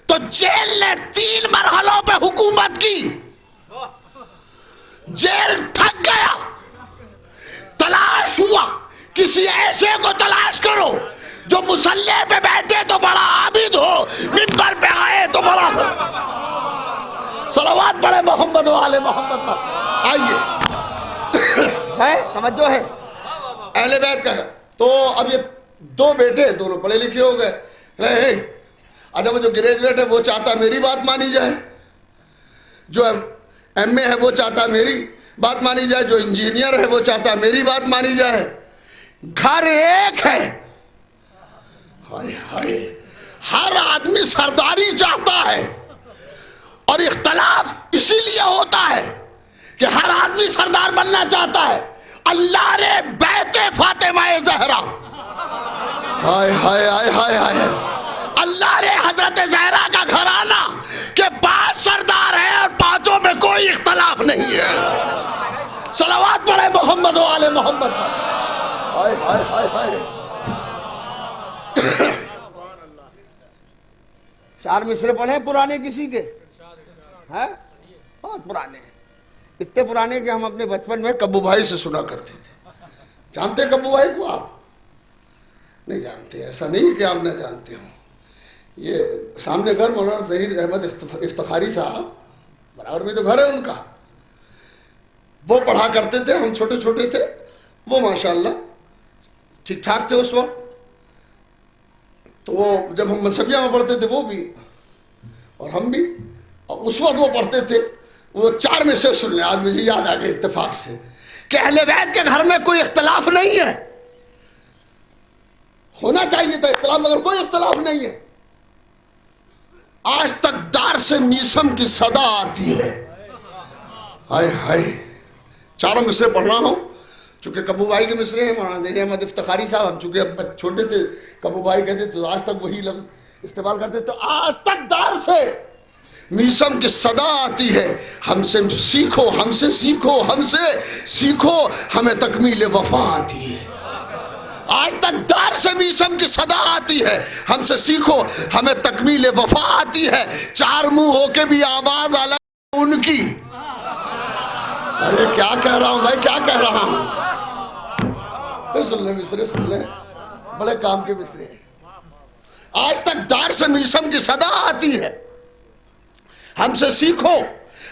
تو جیل نے 3 مرحلوں پہ حکومت کی. جیل تھک گیا، تلاش ہوا کسی ایسے کو تلاش کرو جو مصلی پہ بیٹھے تو بڑا عابد ہو، منبر پہ آئے تو بڑا. صلوات پڑھے محمد و آل محمد پر. آئیے، ہے توجہ ہے اہل بیت کا. تو اب یہ 2 بیٹے دونوں پڑھے لکھے ہو گئے. اچھا وہ جو گریجویٹ ہے وہ چاہتا میری بات مانی جائے، جو ایم اے ہے وہ چاہتا میری بات مانی جائے، جو انجینئر ہے وہ چاہتا میری بات مانی جائے. گھر ایک ہے. ہائے ہائے، ہر آدمی سرداری چاہتا ہے. اور اختلاف اسی لیے ہوتا ہے کہ ہر آدمی سردار بننا چاہتا ہے. اللہ نے بیت فاطمہ زہرا، ہائے ہائے ہائے ہائے ہائے، اللہ نے حضرت زہرا کا گھرانہ کہ 5 سردار ہیں اور 5 میں کوئی اختلاف نہیں ہے. صلوات پڑھے محمد و آل محمد پر. ہائے ہائے ہائے ہائے. 4 مصرے پڑھے پرانے کسی کے ہیں؟ بہت پرانے ہیں، اتنے پرانے کہ ہم اپنے بچپن میں کبو بھائی سے سنا کرتے تھے. جانتے کبو بھائی کو آپ؟ نہیں جانتے. ایسا نہیں کہ آپ نہ جانتے ہوں. یہ سامنے گھر مولانا ظہیر احمد افتخاری صاحب، برابر میں تو گھر ہے ان کا، وہ پڑھا کرتے تھے. ہم چھوٹے چھوٹے تھے، وہ ماشاءاللہ ٹھیک ٹھاک تھے اس وقت. تو وہ جب ہم منصبیہ میں پڑھتے تھے وہ بھی اور ہم بھی، اور اس وقت وہ پڑھتے تھے. وہ 4 میں سے سن لیں، آج مجھے یاد آ گیا اتفاق سے کہ اہل بیت کے گھر میں کوئی اختلاف نہیں ہے. ہونا چاہیے تھا اختلاف، مگر کوئی اختلاف نہیں ہے. آج تک دار سے میسم کی صدا آتی ہے. ہائے ہائے. چاروں مصرے پڑھ رہا ہوں چونکہ کبو بھائی کے مصرے ہیں. مولانا ظہیر احمد افتخاری صاحب، ہم چونکہ اب چھوٹے تھے کبو بھائی کہتے تو آج تک وہی لفظ استعمال کرتے. تو آج تک دار سے میسم کی صدا آتی ہے، ہم سے سیکھو، ہم سے سیکھو، ہم سے سیکھو، ہمیں تکمیل وفا آتی ہے. آج تک دار سے میسم کی صدا آتی ہے، ہم سے سیکھو، ہمیں تکمیل وفا آتی ہے. چار منہ ہو کے بھی آواز الگ ان کی. ارے کیا کہہ رہا ہوں بھائی، کیا کہہ رہا ہوں. پھر سن لیں مصرے، سن لیں، بڑے کام کے مصرے. آج تک دار سے میسم کی صدا آتی ہے، ہم سے سیکھو،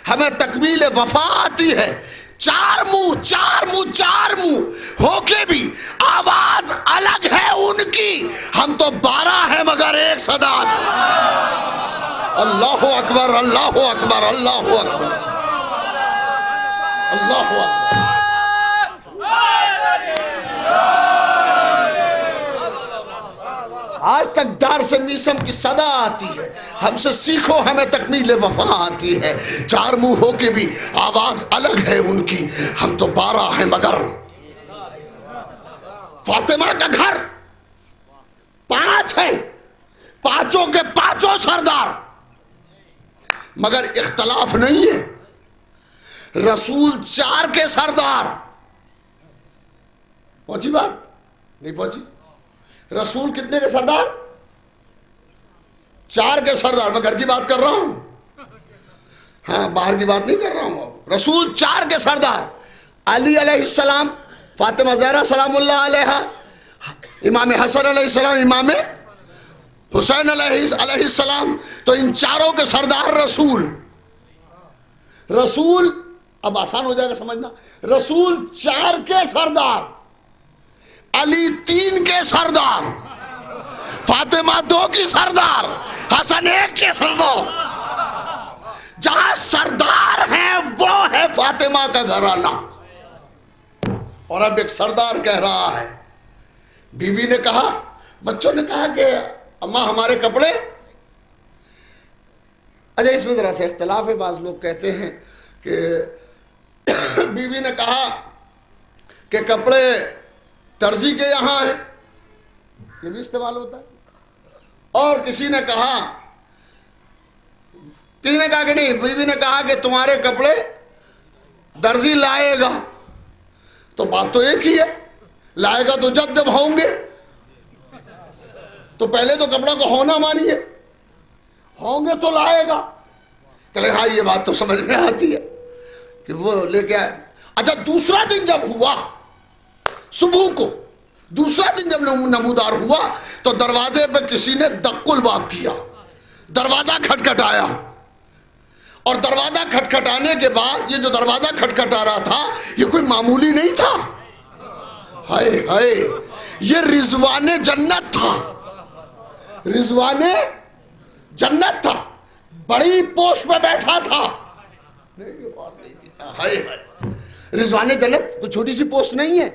ہمیں تکمیل وفا آتی ہے. چار منہ، چار منہ، چار منہ ہو کے بھی آواز الگ ہے ان کی، ہم تو 12 ہیں مگر ایک صدا تھی. اللہ اکبر، اللہ اکبر، اللہ اکبر، اللہ اکبر. آج تک دار سے میسم کی صدا آتی ہے، ہم سے سیکھو، ہمیں تکمیل وفا آتی ہے. چار منہ ہو کے بھی آواز الگ ہے ان کی، ہم تو 12 ہیں مگر. فاطمہ کا گھر 5 ہے، پانچوں کے پانچوں سردار، مگر اختلاف نہیں ہے. رسول 4 کے سردار. پہنچی بات؟ نہیں پہنچی. رسول کتنے کے سردار؟ 4 کے سردار. میں گھر کی بات کر رہا ہوں، ہاں باہر کی بات نہیں کر رہا ہوں. رسول 4 کے سردار، علی علیہ السلام، فاطمہ زہرا سلام اللہ علیہا، امام حسن علیہ السلام، امام حسین علیہ السلام. تو ان چاروں کے سردار رسول. رسول اب آسان ہو جائے گا سمجھنا. رسول 4 کے سردار، علی 3 کے سردار، فاطمہ 2 کی سردار، حسن 1 کے سردار. جہاں سردار ہیں وہ ہے فاطمہ کا گھرانہ. اور اب ایک سردار کہہ رہا ہے، بی بی نے کہا، بچوں نے کہا کہ اماں ہمارے کپڑے. اچھا اس میں ذرا سے اختلاف ہے. بعض لوگ کہتے ہیں کہ بی بی نے کہا کہ کپڑے درزی کے یہاں ہیں، یہ بھی استعمال ہوتا ہے. اور کسی نے کہا کہ نہیں، بی بی نے کہا کہ تمہارے کپڑے درزی لائے گا. تو بات تو ایک ہی ہے، لائے گا تو جب جب ہوں گے. تو پہلے تو کپڑا کو ہونا مانیے، ہوں گے تو لائے گا. کہ ہاں یہ بات تو سمجھ میں آتی ہے کہ وہ لے کے آئے. اچھا دوسرا دن جب ہوا، صبح کو دوسرا دن جب نمودار ہوا تو دروازے پہ کسی نے دق الباب کیا، دروازہ کھٹکھٹایا. اور دروازہ کھٹکھٹانے کے بعد یہ جو دروازہ کھٹکھٹا رہا تھا یہ کوئی معمولی نہیں تھا. ہائے ہائے، یہ رضوان جنت تھا، رضوان جنت تھا. بڑی پوسٹ پہ بیٹھا تھا. ہائے ہائے، رضوان جنت کوئی چھوٹی سی پوسٹ نہیں ہے،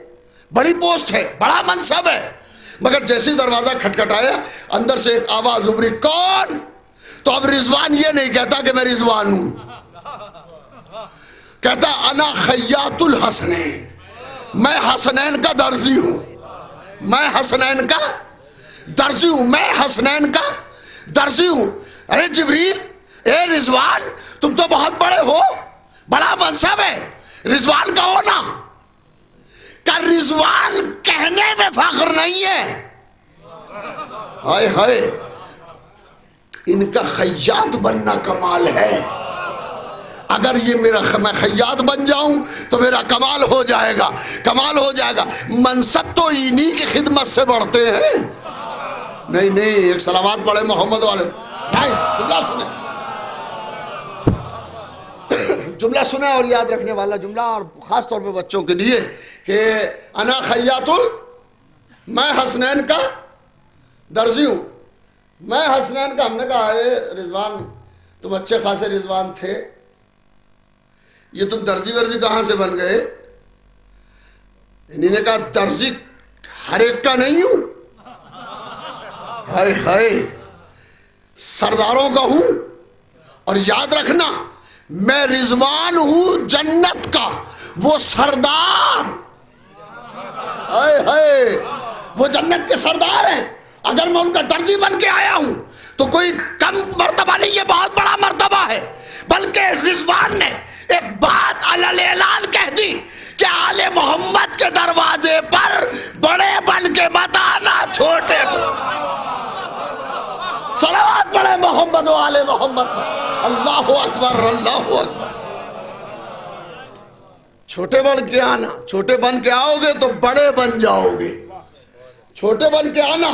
بڑی پوسٹ ہے، بڑا منصب ہے. مگر جیسے دروازہ کھٹکھٹایا اندر سے ایک آواز ابھری، کون؟ تو اب رضوان یہ نہیں کہتا کہ میں رضوان ہوں، کہتا انا خیاط الحسنین، میں حسنین کا درزی ہوں، میں حسنین کا درزی ہوں، میں حسنین کا درزی ہوں. ارے جبریل، اے رضوان، تم تو بہت بڑے ہو، بڑا منصب ہے رضوان کا ہونا. کہ رضوان کہنے میں فخر نہیں ہے. ہائے ہائے، ان کا خیاط بننا کمال ہے. اگر یہ میں خیاط بن جاؤں تو میرا کمال ہو جائے گا، کمال ہو جائے گا. منصب تو انہی کی خدمت سے بڑھتے ہیں. نہیں نہیں، ایک صلوات پڑھے محمد والے. جملہ سنیں، جملہ سنیں اور یاد رکھنے والا جملہ، اور خاص طور پہ بچوں کے لیے، کہ انا خیاط، میں حسنین کا درزی ہوں. میں حسنین کا. ہم نے کہا اے رضوان، تم اچھے خاصے رضوان تھے، یہ تم درزی ورزی کہاں سے بن گئے؟ انہی نے کہا درزی ہر ایک کا نہیں ہوں، ہائے ہائے سرداروں کا ہوں، اور یاد رکھنا میں رضوان ہوں جنت کا، وہ سردار، ہائے ہائے وہ جنت کے سردار ہیں، اگر میں ان کا درزی بن کے آیا ہوں تو کوئی کم مرتبہ نہیں، یہ بہت بڑا مرتبہ ہے۔ بلکہ رضوان نے ایک بات علل اعلان کہہ دی کہ آل محمد کے دروازے پر بڑے بن کے مت آنا، چھوٹے صلوات پڑھے محمد و آل محمد پر، اللہ اکبر اللہ اکبر۔ چھوٹے بن کے آنا، چھوٹے بن کے آؤ گے تو بڑے بن جاؤ گے، چھوٹے بن کے آنا،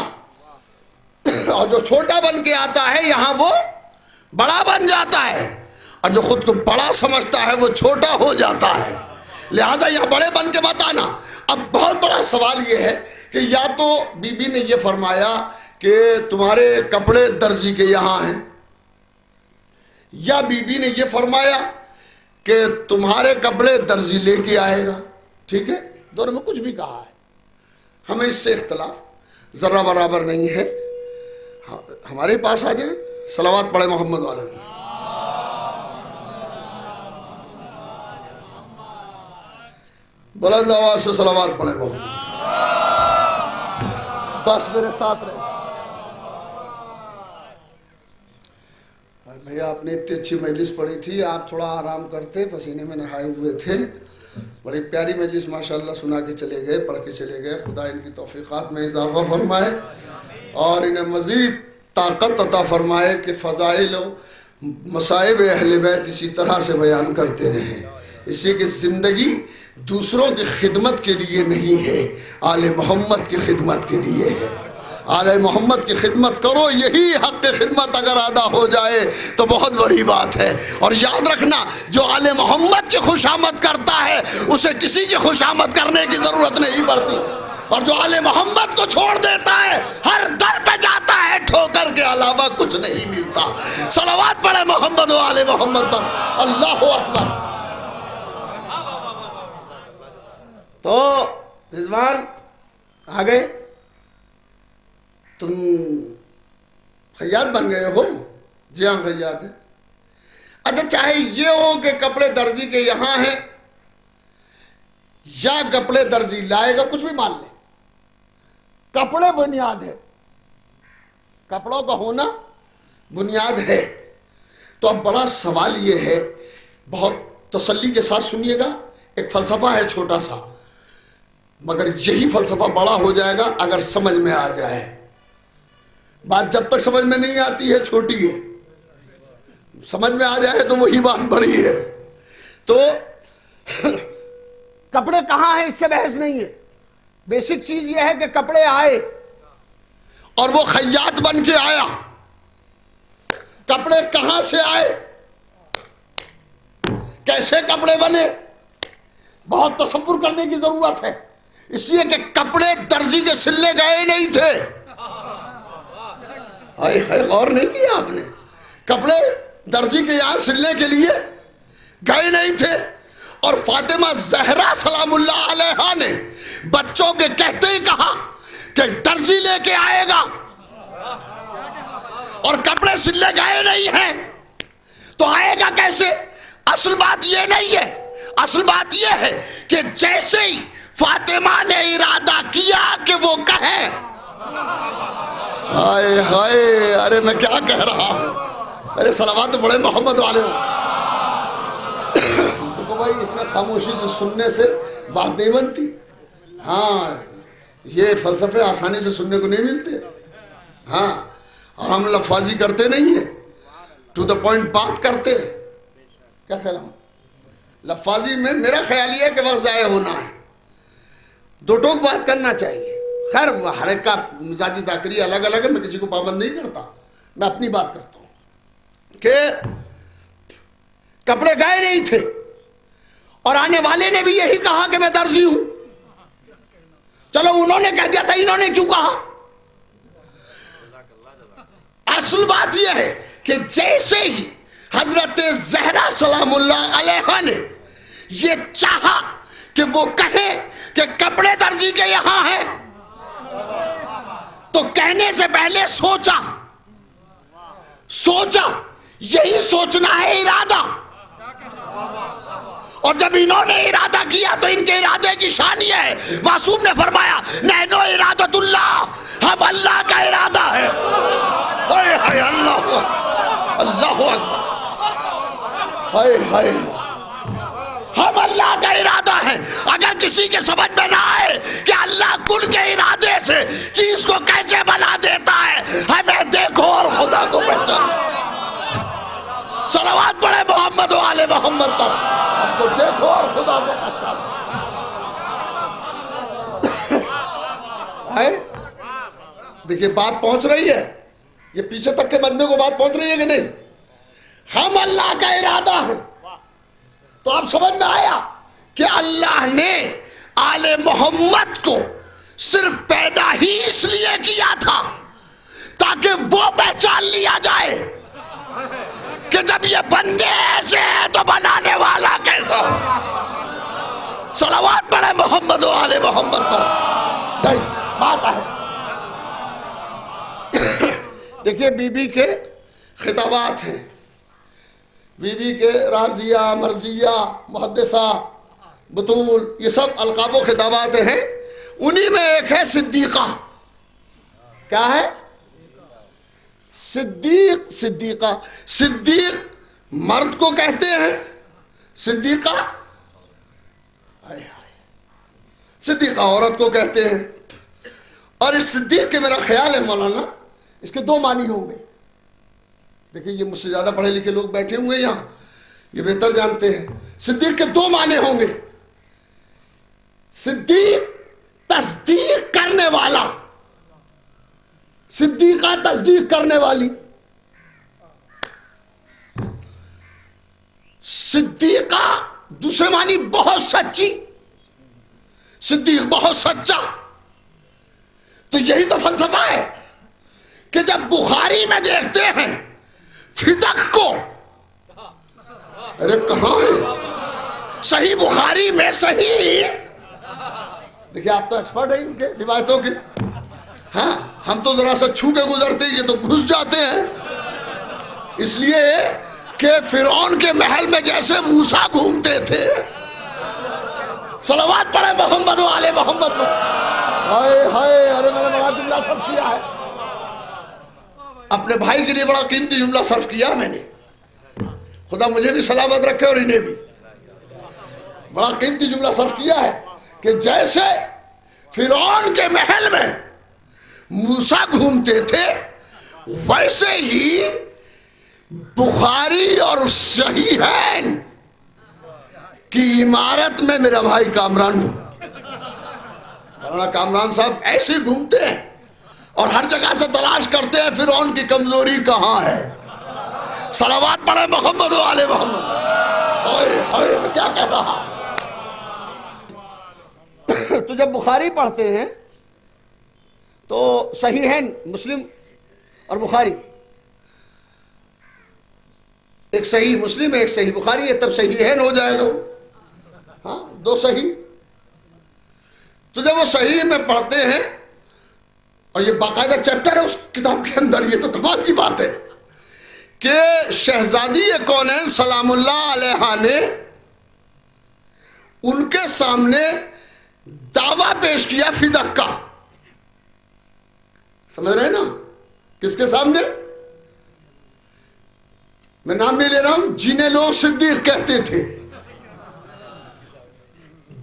اور جو چھوٹا بن کے آتا ہے یہاں وہ بڑا بن جاتا ہے، اور جو خود کو بڑا سمجھتا ہے وہ چھوٹا ہو جاتا ہے، لہذا یہاں بڑے بن کے مت آنا۔ اب بہت بڑا سوال یہ ہے کہ یا تو بی بی نے یہ فرمایا کہ تمہارے کپڑے درزی کے یہاں ہیں، یا بی بی نے یہ فرمایا کہ تمہارے کپڑے درزی لے کے آئے گا، ٹھیک ہے، دونوں میں کچھ بھی کہا ہے، ہمیں اس سے اختلاف ذرہ برابر نہیں ہے۔ ہمارے پاس آ جائیں، صلوات پڑھے محمد والے، بلند آواز سے صلوات پڑھے محمد، بس میرے ساتھ رہے۔ بھیا آپ نے اتنی اچھی مجلس پڑھی تھی، آپ تھوڑا آرام کرتے، پسینے میں نہائے ہوئے تھے، بڑی پیاری مجلس ماشاءاللہ سنا کے چلے گئے، پڑھ کے چلے گئے، خدا ان کی توفیقات میں اضافہ فرمائے اور انہیں مزید طاقت عطا فرمائے کہ فضائل و مصائب اہل بیت اسی طرح سے بیان کرتے رہیں، اسی کی زندگی دوسروں کی خدمت کے لیے نہیں ہے، آل محمد کی خدمت کے لیے ہے۔ آل محمد کی خدمت کرو، یہی حق خدمت اگر ادا ہو جائے تو بہت بڑی بات ہے۔ اور یاد رکھنا جو آل محمد کی خوشامد کرتا ہے اسے کسی کی خوشامد کرنے کی ضرورت نہیں پڑتی، اور جو آل محمد کو چھوڑ دیتا ہے ہر در پہ جاتا ہے، ٹھوکر کے علاوہ کچھ نہیں ملتا۔ صلوات پڑھے محمد و آل محمد پر، اللہ اکبر۔ تو رضوان آ گئے، تم خیاط بن گئے ہو؟ جی ہاں خیاط ہے۔ اچھا چاہے یہ ہو کہ کپڑے درزی کے یہاں ہیں یا کپڑے درزی لائے گا، کچھ بھی مان لیں، کپڑے بنیاد ہے، کپڑوں کا ہونا بنیاد ہے۔ تو اب بڑا سوال یہ ہے، بہت تسلی کے ساتھ سنیے گا، ایک فلسفہ ہے چھوٹا سا، مگر یہی فلسفہ بڑا ہو جائے گا اگر سمجھ میں آ جائے۔ بات جب تک سمجھ میں نہیں آتی ہے چھوٹی ہے، سمجھ میں آ جائے تو وہی بات بڑی ہے۔ تو کپڑے کہاں ہیں اس سے بحث نہیں ہے، بیسک چیز یہ ہے کہ کپڑے آئے، اور وہ خیاط بن کے آیا۔ کپڑے کہاں سے آئے، کیسے کپڑے بنے، بہت تصور کرنے کی ضرورت ہے، اس لیے کہ کپڑے درزی کے سلے گئے نہیں تھے۔ غور نہیں کیا آپ نے، کپڑے درزی کے یہاں سلنے کے لیے گئے نہیں تھے، اور فاطمہ زہرا سلام اللہ علیہا نے بچوں کے کہتے ہی کہا کہ درزی لے کے آئے گا، اور کپڑے سلنے گئے نہیں ہیں تو آئے گا کیسے؟ اصل بات یہ نہیں ہے، اصل بات یہ ہے کہ جیسے ہی فاطمہ نے ارادہ کیا کہ وہ کہے، ہائے ہائے، ارے میں کیا کہہ رہا ہوں، ارے صلوات بڑے محمد والے ہوں۔ دیکھو بھائی اتنا خاموشی سے سننے سے بات نہیں بنتی، ہاں یہ فلسفے آسانی سے سننے کو نہیں ملتے، ہاں، اور ہم لفاظی کرتے نہیں ہیں، ٹو دا پوائنٹ بات کرتے ہیں۔ کیا خیال ہے؟ لفاظی میں میرا خیال یہ ہے کہ وقت ضائع ہونا ہے، دو ٹوک بات کرنا چاہیے۔ خیر ہر ایک کا مزاجی ذاکری الگ الگ ہے، میں کسی کو پابند نہیں کرتا، میں اپنی بات کرتا ہوں کہ کپڑے گئے نہیں تھے، اور آنے والے نے بھی یہی کہا کہ میں درزی ہوں۔ چلو انہوں نے کہہ دیا تھا، انہوں نے کیوں کہا؟ اصل بات یہ ہے کہ جیسے ہی حضرت زہرا سلام اللہ علیہا نے یہ چاہا کہ وہ کہے کہ کپڑے درزی کے یہاں ہیں، تو کہنے سے پہلے سوچا، یہی سوچنا ہے ارادہ. اور جب انہوں نے ارادہ کیا تو ان کے ارادے کی شان یہ ہے، معصوم نے فرمایا نحن ارادۃ اللہ، ہم اللہ کا ارادہ ہے. ہائے ہائے اللہ اکبر، ہائے ہائے، ہم اللہ کا ارادہ ہے. اگر کسی کے سمجھ میں نہ آئے کہ اللہ کل کے ارادے سے چیز کو کیسے بنا دیتا ہے، ہمیں دیکھو اور خدا کو پہچانو. صلوات پڑھے محمد و آل محمد پر. ہم کو دیکھو اور خدا کو پہچانو. دیکھیے بات پہنچ رہی ہے، یہ پیچھے تک کے مجمع کو بات پہنچ رہی ہے کہ نہیں؟ ہم اللہ کا ارادہ ہے. تو آپ سمجھ میں آیا کہ اللہ نے آل محمد کو صرف پیدا ہی اس لیے کیا تھا تاکہ وہ پہچان لیا جائے کہ جب یہ بندے ایسے ہیں تو بنانے والا کیسا. صلوات پڑھے محمد و آل محمد پر. بات ہے، دیکھیے بی بی کے خطابات ہیں، بی بی کے رازیہ، مرضیہ، محدثہ، بطول، یہ سب القاب و خطابات ہیں. انہی میں ایک ہے صدیقہ. کیا ہے؟ صدیقہ. صدیق مرد کو کہتے ہیں، صدیقہ صدیقہ عورت کو کہتے ہیں. اور اس صدیق کے میرا خیال ہے مولانا اس کے دو معنی ہوں گے. دیکھیں یہ مجھ سے زیادہ پڑھے لکھے لوگ بیٹھے ہوئے یہاں، یہ بہتر جانتے ہیں. صدیق کے دو معنی ہوں گے. صدیق تصدیق کرنے والا، صدیقہ تصدیق کرنے والی. صدیقہ دوسرے معنی بہت سچی، صدیق بہت سچا. تو یہی تو فلسفہ ہے کہ جب بخاری میں دیکھتے ہیں فدق کو، ارے کہاں ہے صحیح بخاری میں؟ صحیح دیکھیں آپ تو ایکسپرٹ ہیں ان کے روایتوں کے. ہاں ہم تو ذرا سا چھو کے گزرتے ہیں، یہ تو گھس جاتے ہیں. اس لیے کہ فرعون کے محل میں جیسے موسیٰ گھومتے تھے. صلوات پڑھے محمد و آل محمد پر. ہائے ہائے، ارے میں نے بڑا جملہ صرف کیا ہے، اپنے بھائی کے لیے بڑا قیمتی جملہ صرف کیا میں نے. خدا مجھے بھی سلامت رکھے اور انہیں بھی. بڑا قیمتی جملہ صرف کیا ہے کہ جیسے فرعون کے محل میں موسیٰ گھومتے تھے، ویسے ہی بخاری اور صحیحین کی عمارت میں میرا بھائی کامران، مولانا کامران صاحب ایسے گھومتے ہیں اور ہر جگہ سے تلاش کرتے ہیں فرعون کی کمزوری کہاں ہے. صلوات پڑھے محمد و آل محمد. ہائے ہائے میں کیا کہہ رہا. تو جب بخاری پڑھتے ہیں تو صحیحین مسلم اور بخاری، ایک صحیح مسلم ایک صحیح بخاری ہے، تب صحیحین ہو جائے گا. ہاں دو صحیح. تو جب وہ صحیح میں پڑھتے ہیں، اور یہ باقاعدہ چیپٹر ہے اس کتاب کے اندر، یہ تو کمال کی بات ہے کہ شہزادی کونین سلام اللہ علیہ نے ان کے سامنے دعویٰ پیش کیا فدق کا. سمجھ رہے نا؟ کس کے سامنے؟ میں نام نہیں لے رہا ہوں، جنہیں لوگ صدیق کہتے تھے.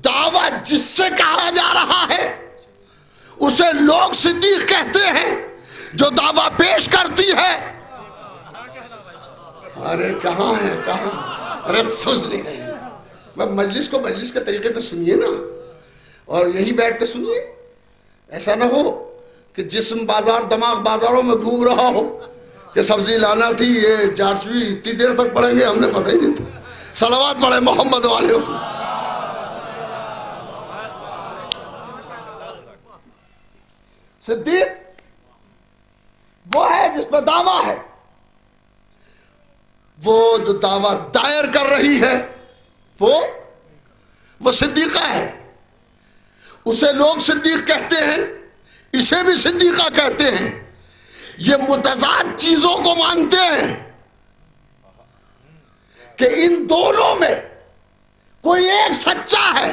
دعویٰ جس سے کہا جا رہا ہے اسے لوگ صدیق کہتے ہیں، جو دعویٰ پیش کرتی ہے. ارے کہاں ہے کہاں؟ ارے سوچ نہیں رہی. مجلس کو مجلس کے طریقے پہ سنیے نا، اور یہیں بیٹھ کے سنیے. ایسا نہ ہو کہ جسم بازار دماغ بازاروں میں گھوم رہا ہو کہ سبزی لانا تھی، یہ چارچوی اتنی دیر تک پڑھیں گے ہم نے پتہ ہی نہیں تھا. صلوات پڑھے محمد والے. صدیق وہ ہے جس پہ دعویٰ ہے، وہ جو دعویٰ دائر کر رہی ہے وہ صدیقہ ہے. اسے لوگ صدیق کہتے ہیں, اسے بھی صدیقہ کہتے ہیں. یہ متضاد چیزوں کو مانتے ہیں کہ ان دونوں میں کوئی ایک سچا ہے.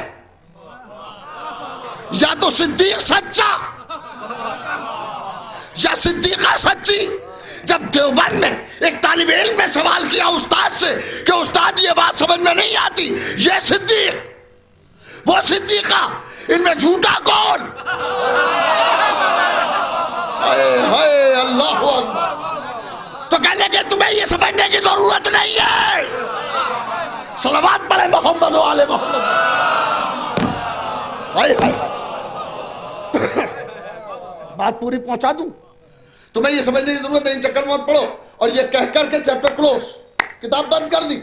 یا تو صدیق سچا یا صدیقہ سچی. جب دیوبند میں ایک طالب علم نے سوال کیا استاد سے کہ استاد یہ بات سمجھ میں نہیں آتی, یہ صدیق وہ صدیقہ, ان میں جھوٹا کون؟ ہائے اللہ اکبر. تو کہنے لگے تمہیں یہ سمجھنے کی ضرورت نہیں ہے. صلوات پڑھے محمد و آل محمد. ہائے ہائے بات پوری پہنچا دوں. تمہیں یہ سمجھنے کی ضرورت ہے, ان چکر مت پڑھو. اور یہ کہہ کر کے چیپٹر کلوز, کتاب بند کر دی.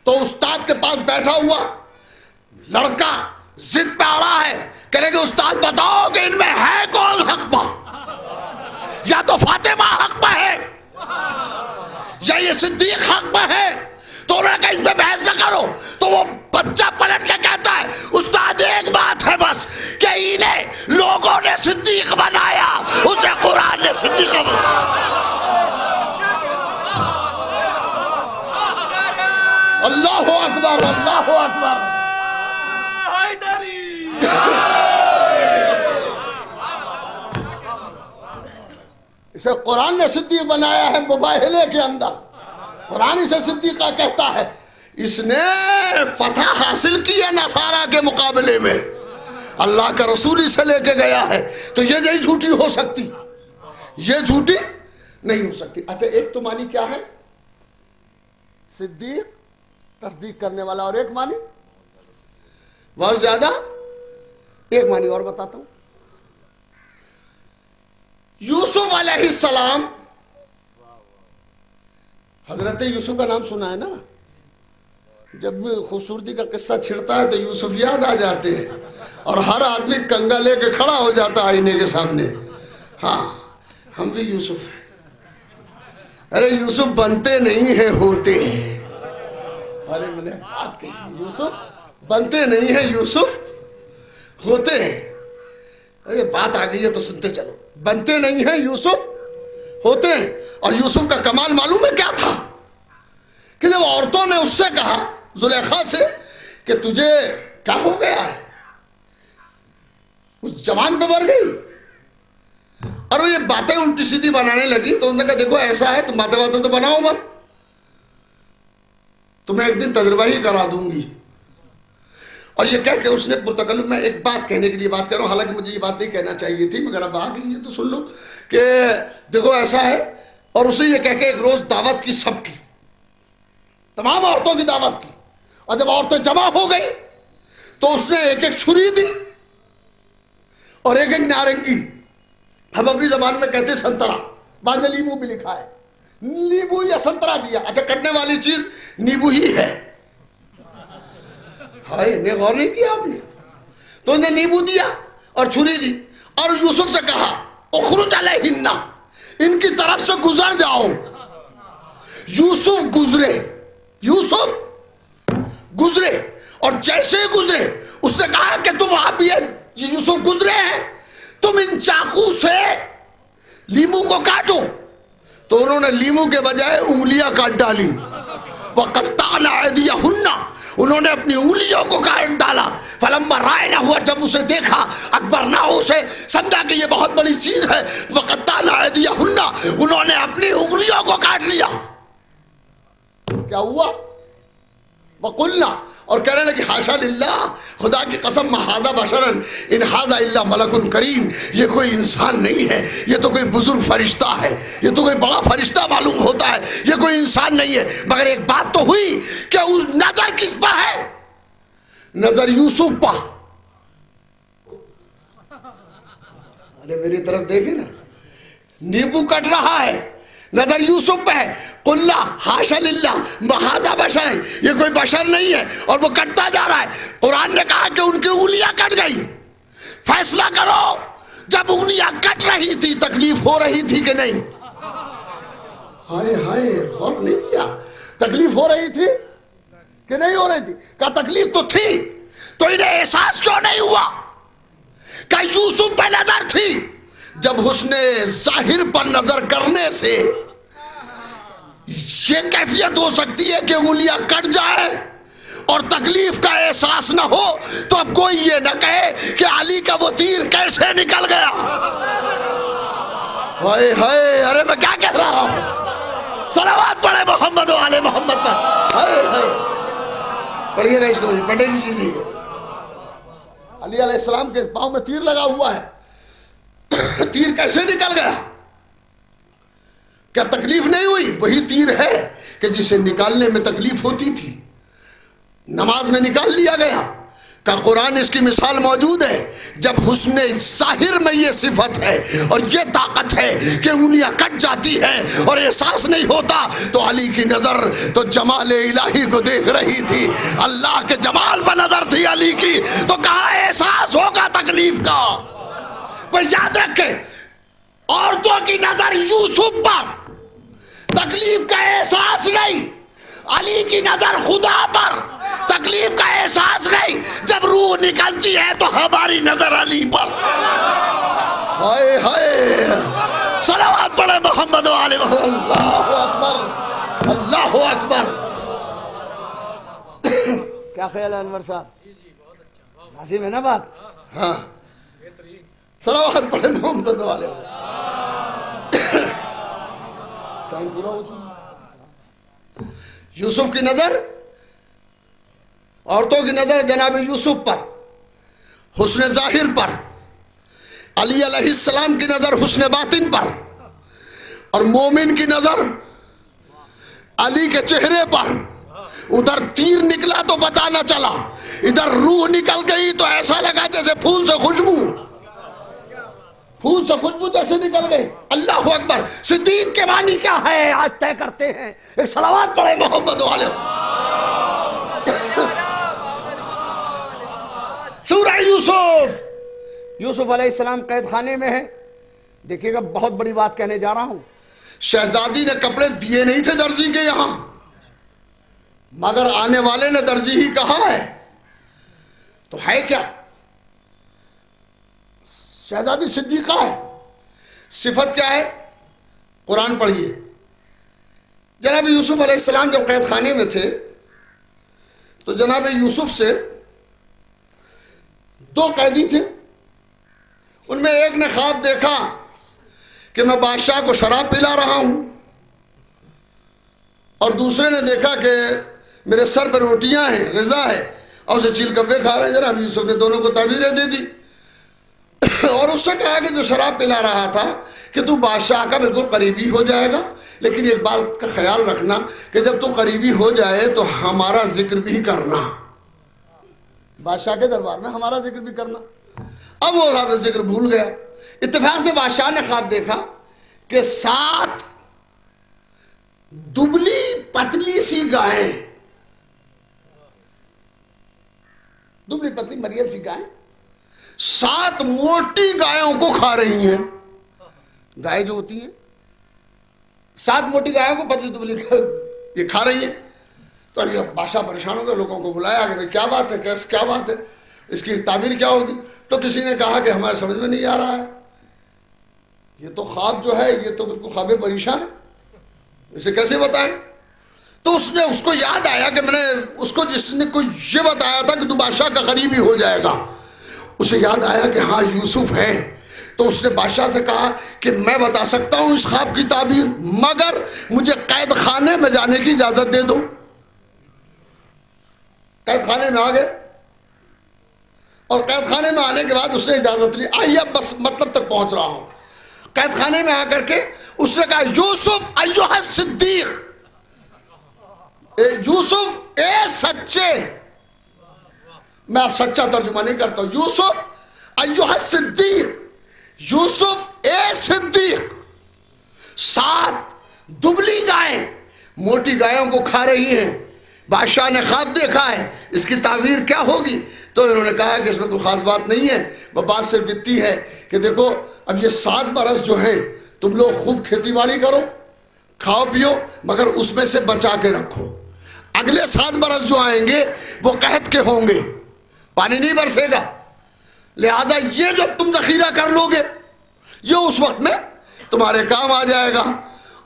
تو استاد کے پاس بیٹھا ہوا لڑکا ضد پہ اڑا ہے, کہنے کہ استاد بتاؤ کہ ان میں ہے کون حق پہ؟ یا تو فاطمہ حق پہ ہے یا یہ صدیق حق پہ ہے. تو انہوں نے کہا اس میں بحث نہ کرو. تو وہ بچہ پلٹ کے کہتا ہے استاد ایک بات ہے بس, کہ انہیں لوگوں نے صدیق بنایا, اسے قرآن نے صدیق بنایا. اللہ اکبر اللہ اکبر. اسے قرآن نے صدیق بنایا ہے مباہلے کے اندر. قرآن اسے صدیقہ کہتا ہے. اس نے فتح حاصل کی ہے نصارہ کے مقابلے میں, اللہ کا رسول اسے لے کے گیا ہے. تو یہ نہیں جھوٹی ہو سکتی, یہ جھوٹی نہیں ہو سکتی. اچھا ایک تو معنی کیا ہے؟ صدیق تصدیق کرنے والا, اور ایک معنی بہت زیادہ. ایک معنی اور بتاتا ہوں. یوسف علیہ السلام, حضرت یوسف کا نام سنا ہے نا؟ جب بھی خوبصورتی کا قصہ چھڑتا ہے تو یوسف یاد آ جاتے ہیں, اور ہر آدمی کنگا لے کے کھڑا ہو جاتا ہے آئینے کے سامنے. ہاں ہم بھی یوسف ہیں. ارے یوسف بنتے نہیں ہیں, ہوتے ہیں. ارے میں نے بات کہی, یوسف بنتے نہیں ہیں, یوسف ہوتے ہیں. ارے بات آ گئی ہے تو سنتے چلو. بنتے نہیں ہیں, یوسف ہوتے ہیں. اور یوسف کا کمال معلوم ہے کیا تھا؟ کہ جب عورتوں نے اس سے کہا, زلیخا سے, کہ تجھے کیا ہو گیا ہے, اس جوان پہ بڑھ گئی, اور وہ یہ باتیں الٹی سیدھی بنانے لگی. تو انہوں نے کہا دیکھو ایسا ہے, تم باتیں تو بناؤ مت, تمہیں ایک دن تجربہ ہی کرا دوں گی. اور یہ کہہ کہ اس نے پرتکلم میں ایک بات کہنے کے لیے بات کر رہا ہوں, حالانکہ مجھے یہ بات نہیں کہنا چاہیے تھی, مگر اب آ گئی ہے تو سن لو کہ دیکھو ایسا ہے. اور اسے یہ کہہ کے ایک روز دعوت کی, سب کی, تمام عورتوں کی دعوت کی. اور جب عورتیں جمع ہو گئی تو اس نے ایک ایک چھری دی اور ایک ایک نارنگی, ہم اپنی زبان میں کہتے ہیں سنترا, بعد میں لیمو بھی لکھا ہے, نیبو یا سنترا دیا. اچھا کٹنے والی چیز نیبو ہی ہے. ہائے نے غور نہیں کیا آپ نے. تو انہیں نیبو دیا اور چھری دی, اور یوسف سے کہا اخرج علیہن, ان کی طرف سے گزر جاؤ. یوسف گزرے, یوسف گزرے, اور جیسے ہی گزرے اس نے کہا کہ تم آپ یہ یوسف گزرے ہیں, تم ان چاقو سے لیمو کو کاٹو. تو انہوں نے لیمو کے بجائے انگلیاں کاٹ ڈالی. وَقَطَّعْنَ أَيْدِيَهُنَّ, انہوں نے اپنی انگلیوں کو کاٹ ڈالا. فَلَمَّا رَأَيْنَهُ, جب اسے دیکھا, اکبرناہ, اسے سمجھا کہ یہ بہت بڑی چیز ہے. وَقَطَّعْنَ أَيْدِيَهُنَّ, انہوں نے اپنی انگلیوں کو کاٹ لیا. کیا ہوا؟ وَقُلْنَا, اور کہنے لگے حاشا للہ, خدا کی قسم, مَا هَٰذَا بَشَرًا إِنْ هَٰذَا إِلَّا مَلَكٌ کریم, یہ کوئی انسان نہیں ہے, یہ تو کوئی بزرگ فرشتہ ہے, یہ تو کوئی بڑا فرشتہ معلوم ہوتا ہے, یہ کوئی انسان نہیں ہے. مگر ایک بات تو ہوئی کہ اس نظر کس پہ ہے؟ نظر یوسف پہ. ارے میری طرف دیکھیں نا, نیبو کٹ رہا ہے, نظر یوسف پہ ہے. قلنا حاشا للہ مہذا بشر, یہ کوئی بشر نہیں ہے, اور وہ کٹتا جا رہا ہے. قرآن نے کہا کہ ان کی انگلیاں کٹ گئی. فیصلہ کرو, جب انگلیاں کٹ رہی تھی تکلیف ہو رہی تھی کہ نہیں؟ ہائے ہائے, غور نہیں کیا, تکلیف ہو رہی تھی کہ نہیں ہو رہی تھی؟ کہا تکلیف تو تھی. تو انہیں احساس کیوں نہیں ہوا کہ یوسف پہ نظر تھی؟ جب حسن ظاہر پر نظر کرنے سے یہ کیفیت ہو سکتی ہے کہ انگلیاں کٹ جائے اور تکلیف کا احساس نہ ہو، تو اب کوئی یہ نہ کہے کہ علی کا وہ تیر کیسے نکل گیا۔ ہائے ہائے، ارے میں کیا کہہ رہا ہوں؟ صلوات پڑھے محمد و آل محمد پر۔ ہائے ہائے، پڑھیے گا اس کو، پڑھنے کی چیز ہی ہے۔ علی علیہ السلام کے پاؤں میں تیر لگا ہوا ہے، تیر کیسے نکل گیا؟ کیا تکلیف نہیں ہوئی؟ وہی تیر ہے کہ جسے نکالنے میں تکلیف ہوتی تھی، نماز میں نکال لیا گیا۔ کہ قرآن اس کی مثال موجود ہے، جب حسن ظاہر میں یہ صفت ہے اور یہ طاقت ہے کہ انگلیاں کٹ جاتی ہے اور احساس نہیں ہوتا، تو علی کی نظر تو جمال الہی کو دیکھ رہی تھی، اللہ کے جمال پر نظر تھی علی کی، تو کہاں احساس ہوگا تکلیف کا؟ وہ یاد رکھے، عورتوں کی نظر یوسف پر، تکلیف کا احساس نہیں۔ علی کی نظر خدا پر، تکلیف کا احساس نہیں۔ جب روح نکلتی ہے تو ہماری نظر علی پر۔ ہائے ہائے، صلوات پڑھے محمد و آل محمد۔ اللہ اکبر، اللہ اکبر۔ کیا خیال ہے انور صاحب؟ لازم ہے نا بات؟ ہاں، صلوات پڑھے محمد و آل محمد۔ ٹائم پورا ہو چکا۔ یوسف کی نظر، عورتوں کی نظر جناب یوسف پر، حسن ظاہر پر، علی علیہ السلام کی نظر حسن باطن پر، اور مومن کی نظر علی کے چہرے پر۔ ادھر تیر نکلا تو پتہ نہ چلا، ادھر روح نکل گئی تو ایسا لگا جیسے پھول سے خوشبو، پھول سے خوشبو جیسے نکل گئی۔ اللہ اکبر۔ صدیق کے معنی کیا ہے آج طے کرتے ہیں، ایک صلوات پڑھے محمد علیہ۔ سورہ یوسف، یوسف علیہ السلام قید خانے میں ہے۔ دیکھیے گا، بہت بڑی بات کہنے جا رہا ہوں۔ شہزادی نے کپڑے دیے نہیں تھے درزی کے یہاں، مگر آنے والے نے درزی ہی کہا ہے، تو ہے کیا؟ شہزادی صدیقہ ہے۔ صفت کیا ہے؟ قرآن پڑھیے۔ جناب یوسف علیہ السلام جب قید خانے میں تھے تو جناب یوسف سے دو قیدی تھے، ان میں ایک نے خواب دیکھا کہ میں بادشاہ کو شراب پلا رہا ہوں، اور دوسرے نے دیکھا کہ میرے سر پہ روٹیاں ہیں، غذا ہے، اور اسے چیل کبے کھا رہے ہیں۔ جناب یوسف نے دونوں کو تعبیریں دے دی اور اس سے کہا کہ جو شراب پلا رہا تھا کہ تو بادشاہ کا بالکل قریبی ہو جائے گا، لیکن ایک بات کا خیال رکھنا کہ جب تو قریبی ہو جائے تو ہمارا ذکر بھی کرنا، بادشاہ کے دربار میں ہمارا ذکر بھی کرنا۔ اب وہ صاحب ذکر بھول گیا۔ اتفاق سے بادشاہ نے خواب دیکھا کہ 7 دبلی پتلی سی گائیں، دبلی پتلی مریض سی گائیں 7 موٹی گایوں کو کھا رہی ہیں۔ گائے جو ہوتی ہیں 7 موٹی گایوں کو پتلی دبلی یہ کھا رہی ہیں۔ تو یہ بادشاہ پریشان ہو گئے، لوگوں کو بلایا کہ بھئی کیا بات ہے، کیا بات ہے، اس کی تعبیر کیا ہوگی؟ تو کسی نے کہا کہ ہمارے سمجھ میں نہیں آ رہا ہے، یہ تو خواب جو ہے یہ تو بالکل خواب پریشان ہے، اسے کیسے بتائیں؟ تو اس کو یاد آیا کہ میں نے اس کو جس نے کو یہ بتایا تھا کہ تو بادشاہ کا قریبی ہو جائے گا، اسے یاد آیا کہ ہاں یوسف ہے۔ تو اس نے بادشاہ سے کہا کہ میں بتا سکتا ہوں اس خواب کی تعبیر، مگر مجھے قید خانے میں جانے کی اجازت دے دو۔ قید خانے میں آ گئے، اور قید خانے میں آنے کے بعد اس نے اجازت لی۔ آئیے اب بس مطلب تک پہنچ رہا ہوں۔ قید خانے میں آ کر کے اس نے کہا یوسف ایھا الصدیق، یوسف اے سچے، میں اب سچا ترجمہ نہیں کرتا ہوں، یوسف ایھا الصدیق، یوسف اے صدیق۔ 7 دبلی گائیں موٹی گایوں کو کھا رہی ہیں، بادشاہ نے خواب دیکھا ہے، اس کی تعبیر کیا ہوگی؟ تو انہوں نے کہا کہ اس میں کوئی خاص بات نہیں ہے، وہ بات صرف اتنی ہے کہ دیکھو اب یہ 7 برس جو ہیں تم لوگ خوب کھیتی باڑی کرو، کھاؤ پیو، مگر اس میں سے بچا کے رکھو، اگلے 7 برس جو آئیں گے وہ قحط کے ہوں گے، پانی نہیں برسے گا. لہذا یہ جو تم ذخیرہ کر لو گے یہ اس وقت میں تمہارے کام آ جائے گا.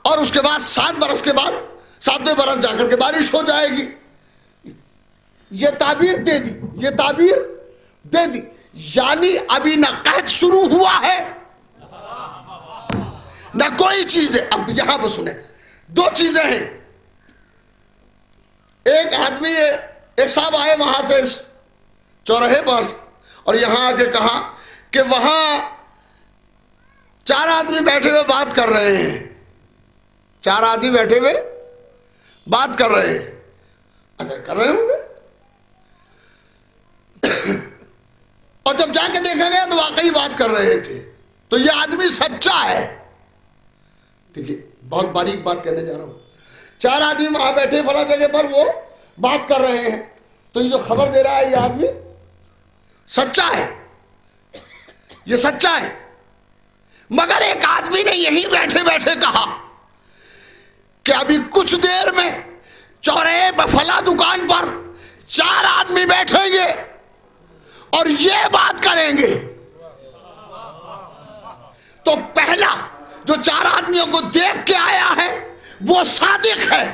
اور اس کے بعد 7 برس کے بعد 7ویں برس جا کر کے بارش ہو جائے گی. یہ تعبیر دے دی, یہ تعبیر دے دی. یعنی ابھی نہ قحط شروع ہوا ہے نہ کوئی چیز ہے. اب یہاں پہ سنیں, 2 چیزیں ہیں. ایک آدمی, ایک صاحب آئے وہاں سے چوراہے پاس اور یہاں آ کے کہا کہ وہاں 4 آدمی بیٹھے ہوئے بات کر رہے ہیں. 4 آدمی بیٹھے ہوئے بات کر رہے ہیں. اچھا, کر رہے ہوں گے. اور جب جا کے دیکھا گیا تو واقعی بات کر رہے تھے. تو یہ آدمی سچا ہے. دیکھیے بہت باریک بات کہنے جا رہا ہوں. 4 آدمی وہاں بیٹھے فلاں جگہ پر وہ بات کر رہے ہیں. تو یہ جو خبر دے رہا ہے یہ آدمی سچا ہے, یہ سچا ہے. مگر ایک آدمی نے یہیں بیٹھے بیٹھے کہا کہ ابھی کچھ دیر میں چوراہے پہ فلاں دکان پر 4 آدمی بیٹھیں گے اور یہ بات کریں گے. تو پہلا جو 4 آدمیوں کو دیکھ کے آیا ہے وہ صادق ہے,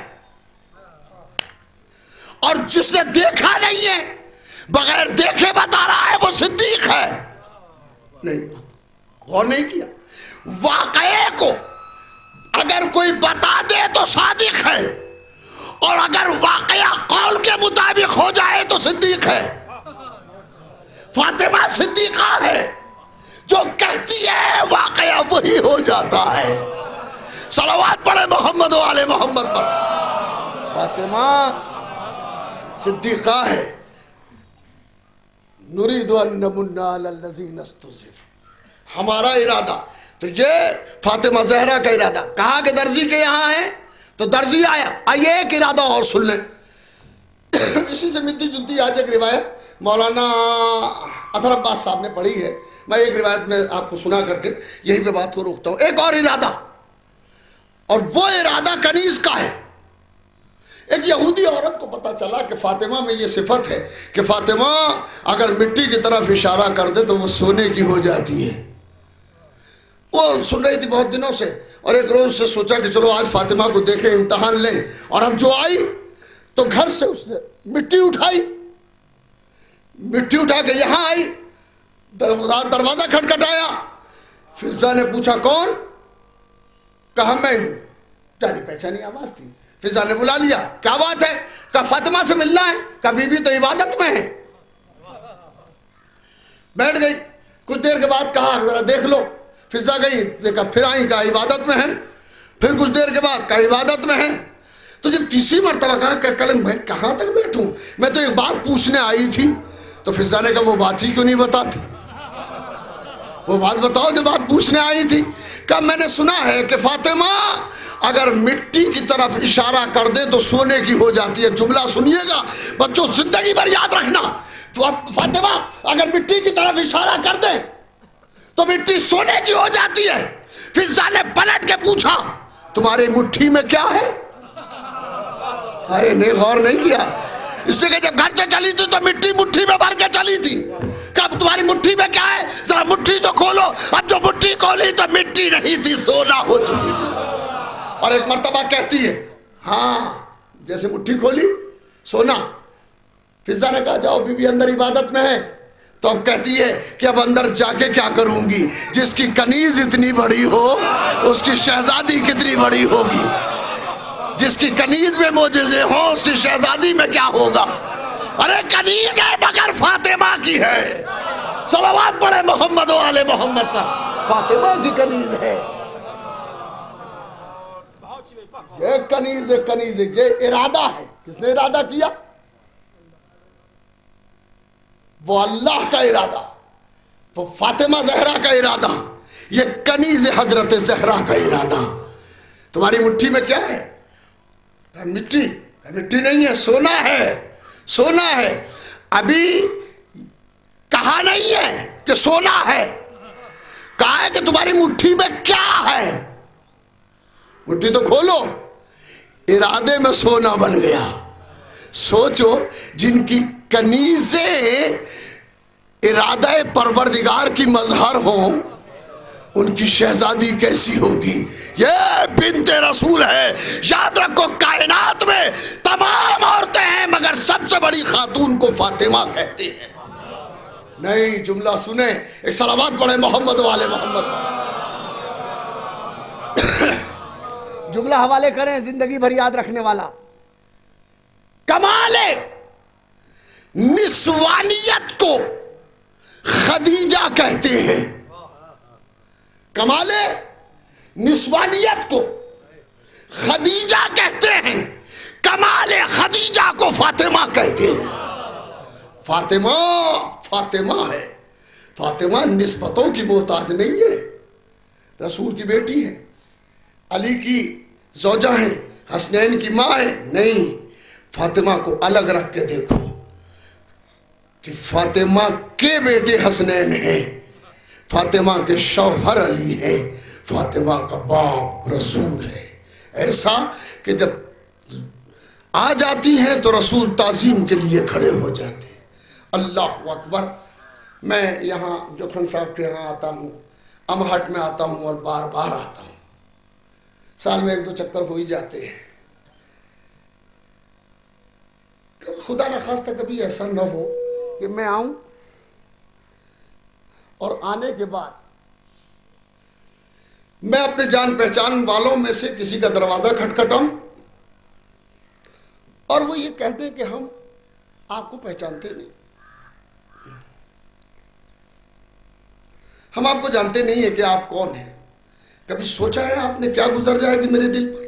اور جس نے دیکھا نہیں ہے بغیر دیکھے بتا رہا ہے وہ صدیق ہے. نہیں, غور نہیں کیا. واقعے کو اگر کوئی بتا دے تو صادق ہے, اور اگر واقعہ قول کے مطابق ہو جائے تو صدیق ہے. فاطمہ صدیقہ ہے, جو کہتی ہے واقعہ وہی ہو جاتا ہے. صلوات پڑھے محمد و آل محمد پر. فاطمہ صدیقہ ہے. نرید ان نمن علی الذین استضعفوا, ہمارا ارادہ. تو یہ فاطمہ زہرا کا ارادہ. کہا کہ درزی کے یہاں ہے تو درزی آیا. آئیے ایک ارادہ اور سن لیں. اسی سے ملتی جلتی آج ایک روایت مولانا اطہر عباس صاحب نے پڑھی ہے. میں ایک روایت میں آپ کو سنا کر کے یہیں پہ بات کو روکتا ہوں. ایک اور ارادہ, اور وہ ارادہ کنیز کا ہے. ایک یہودی عورت کو پتا چلا کہ فاطمہ میں یہ صفت ہے کہ فاطمہ اگر مٹی کی طرف اشارہ کر دے تو وہ سونے کی ہو جاتی ہے. وہ سن رہی تھی بہت دنوں سے, اور ایک روز سے سوچا کہ چلو آج فاطمہ کو دیکھیں, امتحان لیں. اور اب جو آئی تو گھر سے اس نے مٹی اٹھائی, مٹی اٹھا کے یہاں آئی, دروازہ کھٹکھٹایا. فضا نے پوچھا کون؟ کہا میں ہوں. جانی پہچانی آواز تھی. فضا نے بلا لیا. کیا بات ہے؟ کہا فاطمہ سے ملنا ہے. کہا بی بی تو عبادت میں ہے. بیٹھ گئی. کچھ دیر کے بعد کہا ذرا دیکھ لو. فضا گئی, دیکھا, پھر آئی, کہا عبادت میں ہے. پھر کچھ دیر کے بعد کہا عبادت میں ہے. تو جب تیسری مرتبہ کہا کہ کلم بھائی کہاں تک بیٹھوں, میں تو ایک بات پوچھنے آئی تھی. تو فضا نے کہا وہ بات ہی کیوں نہیں بتاتی, وہ بات بتاؤ جو بات پوچھنے آئی تھی. کہا میں نے سنا ہے کہ فاطمہ اگر مٹی کی طرف اشارہ کر دے تو سونے کی ہو جاتی ہے. جملہ سنیے گا بچوں, زندگی بھر یاد رکھنا. فاطمہ اگر مٹی کی طرف اشارہ کر دے تو مٹی سونے کی ہو جاتی ہے. فضا نے پلٹ کے پوچھا تمہاری مٹھی میں کیا ہے؟ ارے نہیں, غور نہیں کیا. اس سے کہ جب گھر سے چلی تھی تو مٹی مٹھی میں بھر کے چلی تھی. کب تمہاری مٹھی میں کیا ہے؟ ذرا مٹھی تو کھولو. اب جو مٹھی کھولی تو مٹی نہیں تھی, سونا ہو چکی تھی. اور ایک مرتبہ کہتی ہے ہاں جیسے مٹھی کھولی سونا. فضا نے کہا جاؤ بی بی اندر عبادت میں ہے. تو اب کہتی ہے کہ اب اندر جا کے کیا کروں گی, جس کی کنیز اتنی بڑی ہو اس کی شہزادی کتنی بڑی ہوگی, جس کی کنیز میں معجزے ہوں اس کی شہزادی میں کیا ہوگا. ارے کنیز ہے مگر فاطمہ کی ہے. صلوات پڑھے محمد و آل محمد پر. فاطمہ کی کنیز ہے. یہ کنیز ہے, کنیز ہے, یہ ارادہ ہے. کس نے ارادہ کیا؟ وہ اللہ کا ارادہ, وہ فاطمہ زہرا کا ارادہ, یہ کنیز حضرت زہرا کا ارادہ. تمہاری مٹھی میں کیا ہے؟ مٹی. مٹی نہیں ہے, سونا ہے, سونا ہے. ابھی کہا نہیں ہے کہ سونا ہے, کہا ہے کہ تمہاری مٹھی میں کیا ہے. مٹھی تو کھولو. ارادے میں سونا بن گیا. سوچو جن کی کنیزیں ارادہ پروردگار کی مظہر ہوں، ان کی شہزادی کیسی ہوگی؟ یہ بنت رسول ہے۔ یاد رکھو کائنات میں تمام عورتیں ہیں مگر سب سے بڑی خاتون کو فاطمہ کہتے ہیں۔ نہیں، جملہ سنیں، ایک صلوات پڑھیں محمد والے محمد۔ جملہ حوالے کریں زندگی بھر یاد رکھنے والا۔ کمال نسوانیت کو خدیجہ کہتے ہیں، کمال نسوانیت کو خدیجہ کہتے ہیں، کمال خدیجہ کو فاطمہ کہتے ہیں۔ فاطمہ فاطمہ ہے، فاطمہ نسبتوں کی محتاج نہیں ہے، رسول کی بیٹی ہے، علی کی زوجہ ہے، حسنین کی ماں ہے۔ نہیں، فاطمہ کو الگ رکھ کے دیکھو کہ فاطمہ کے بیٹے حسنین ہیں، فاطمہ کے شوہر علی ہے، فاطمہ کا باپ رسول ہے۔ ایسا کہ جب آ جاتی ہیں تو رسول تعظیم کے لیے کھڑے ہو جاتے ہیں۔ اللہ اکبر۔ میں یہاں جوکھن صاحب کے یہاں آتا ہوں، امہٹ میں آتا ہوں اور بار بار آتا ہوں، سال میں 1-2 چکر ہو ہی جاتے ہیں۔ خدا نخواستہ کبھی ایسا نہ ہو کہ میں آؤں اور آنے کے بعد میں اپنے جان پہچان والوں میں سے کسی کا دروازہ کھٹکھٹاؤں اور وہ یہ کہہ دیں کہ ہم آپ کو پہچانتے نہیں، ہم آپ کو جانتے نہیں ہیں کہ آپ کون ہیں۔ کبھی سوچا ہے آپ نے کیا گزر جائے گی میرے دل پر؟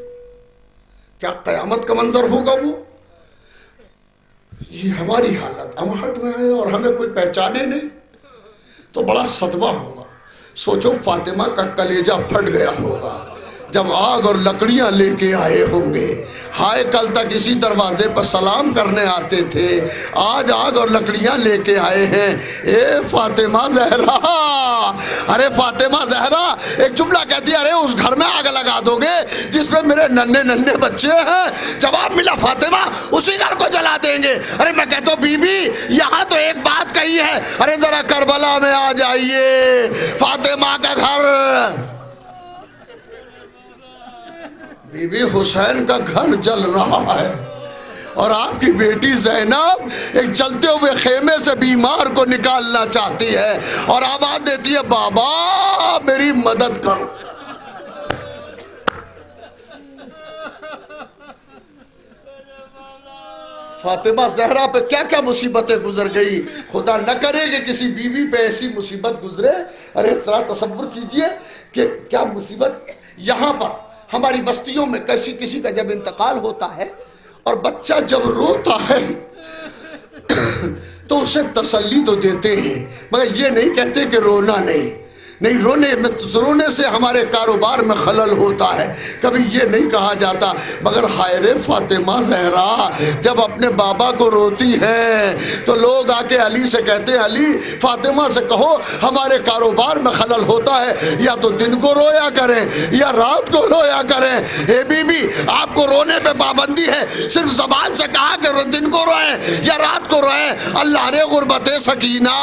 کیا قیامت کا منظر ہوگا وہ؟ یہ ہماری حالت، ہم ہٹ میں ہیں اور ہمیں کوئی پہچانے نہیں تو بڑا صدمہ ہوگا۔ سوچو فاطمہ کا کلیجہ پھٹ گیا ہوگا جب آگ اور لکڑیاں لے کے آئے ہوں گے۔ ہائے کل تک اسی دروازے پر سلام کرنے آتے تھے، آج آگ اور لکڑیاں لے کے آئے ہیں۔ اے فاطمہ زہرا، ارے فاطمہ زہرا، ایک جملہ کہتی ہے ارے اس گھر میں آگ لگا دو گے جس میں میرے ننھے ننھے بچے ہیں؟ جواب ملا فاطمہ اسی گھر کو جلا دیں گے۔ ارے میں کہتا ہوں بی بی یہاں تو ایک بات کہی ہے، ارے ذرا کربلا میں آ جائیے، فاطمہ کا گھر، بی بی حسین کا گھر جل رہا ہے اور آپ کی بیٹی زینب ایک چلتے ہوئے خیمے سے بیمار کو نکالنا چاہتی ہے اور آواز دیتی ہے بابا میری مدد کرو۔ فاطمہ زہرا پہ کیا کیا مصیبتیں گزر گئی، خدا نہ کرے کہ کسی بی بی پہ ایسی مصیبت گزرے۔ ارے ذرا تصور کیجئے کہ کیا مصیبت یہاں پر ہماری بستیوں میں کسی کا جب انتقال ہوتا ہے اور بچہ جب روتا ہے تو اسے تسلی تو دیتے ہیں مگر یہ نہیں کہتے کہ رونا نہیں، رونے سے ہمارے کاروبار میں خلل ہوتا ہے، کبھی یہ نہیں کہا جاتا۔ مگر ہائے رے فاطمہ زہرا جب اپنے بابا کو روتی ہے تو لوگ آ کے علی سے کہتے ہیں علی فاطمہ سے کہو ہمارے کاروبار میں خلل ہوتا ہے، یا تو دن کو رویا کریں یا رات کو رویا کریں۔ اے بی بی آپ کو رونے پہ پابندی ہے، صرف زبان سے کہا کہ دن کو روئیں یا رات کو روئیں، اللہ رے غربت سکینہ۔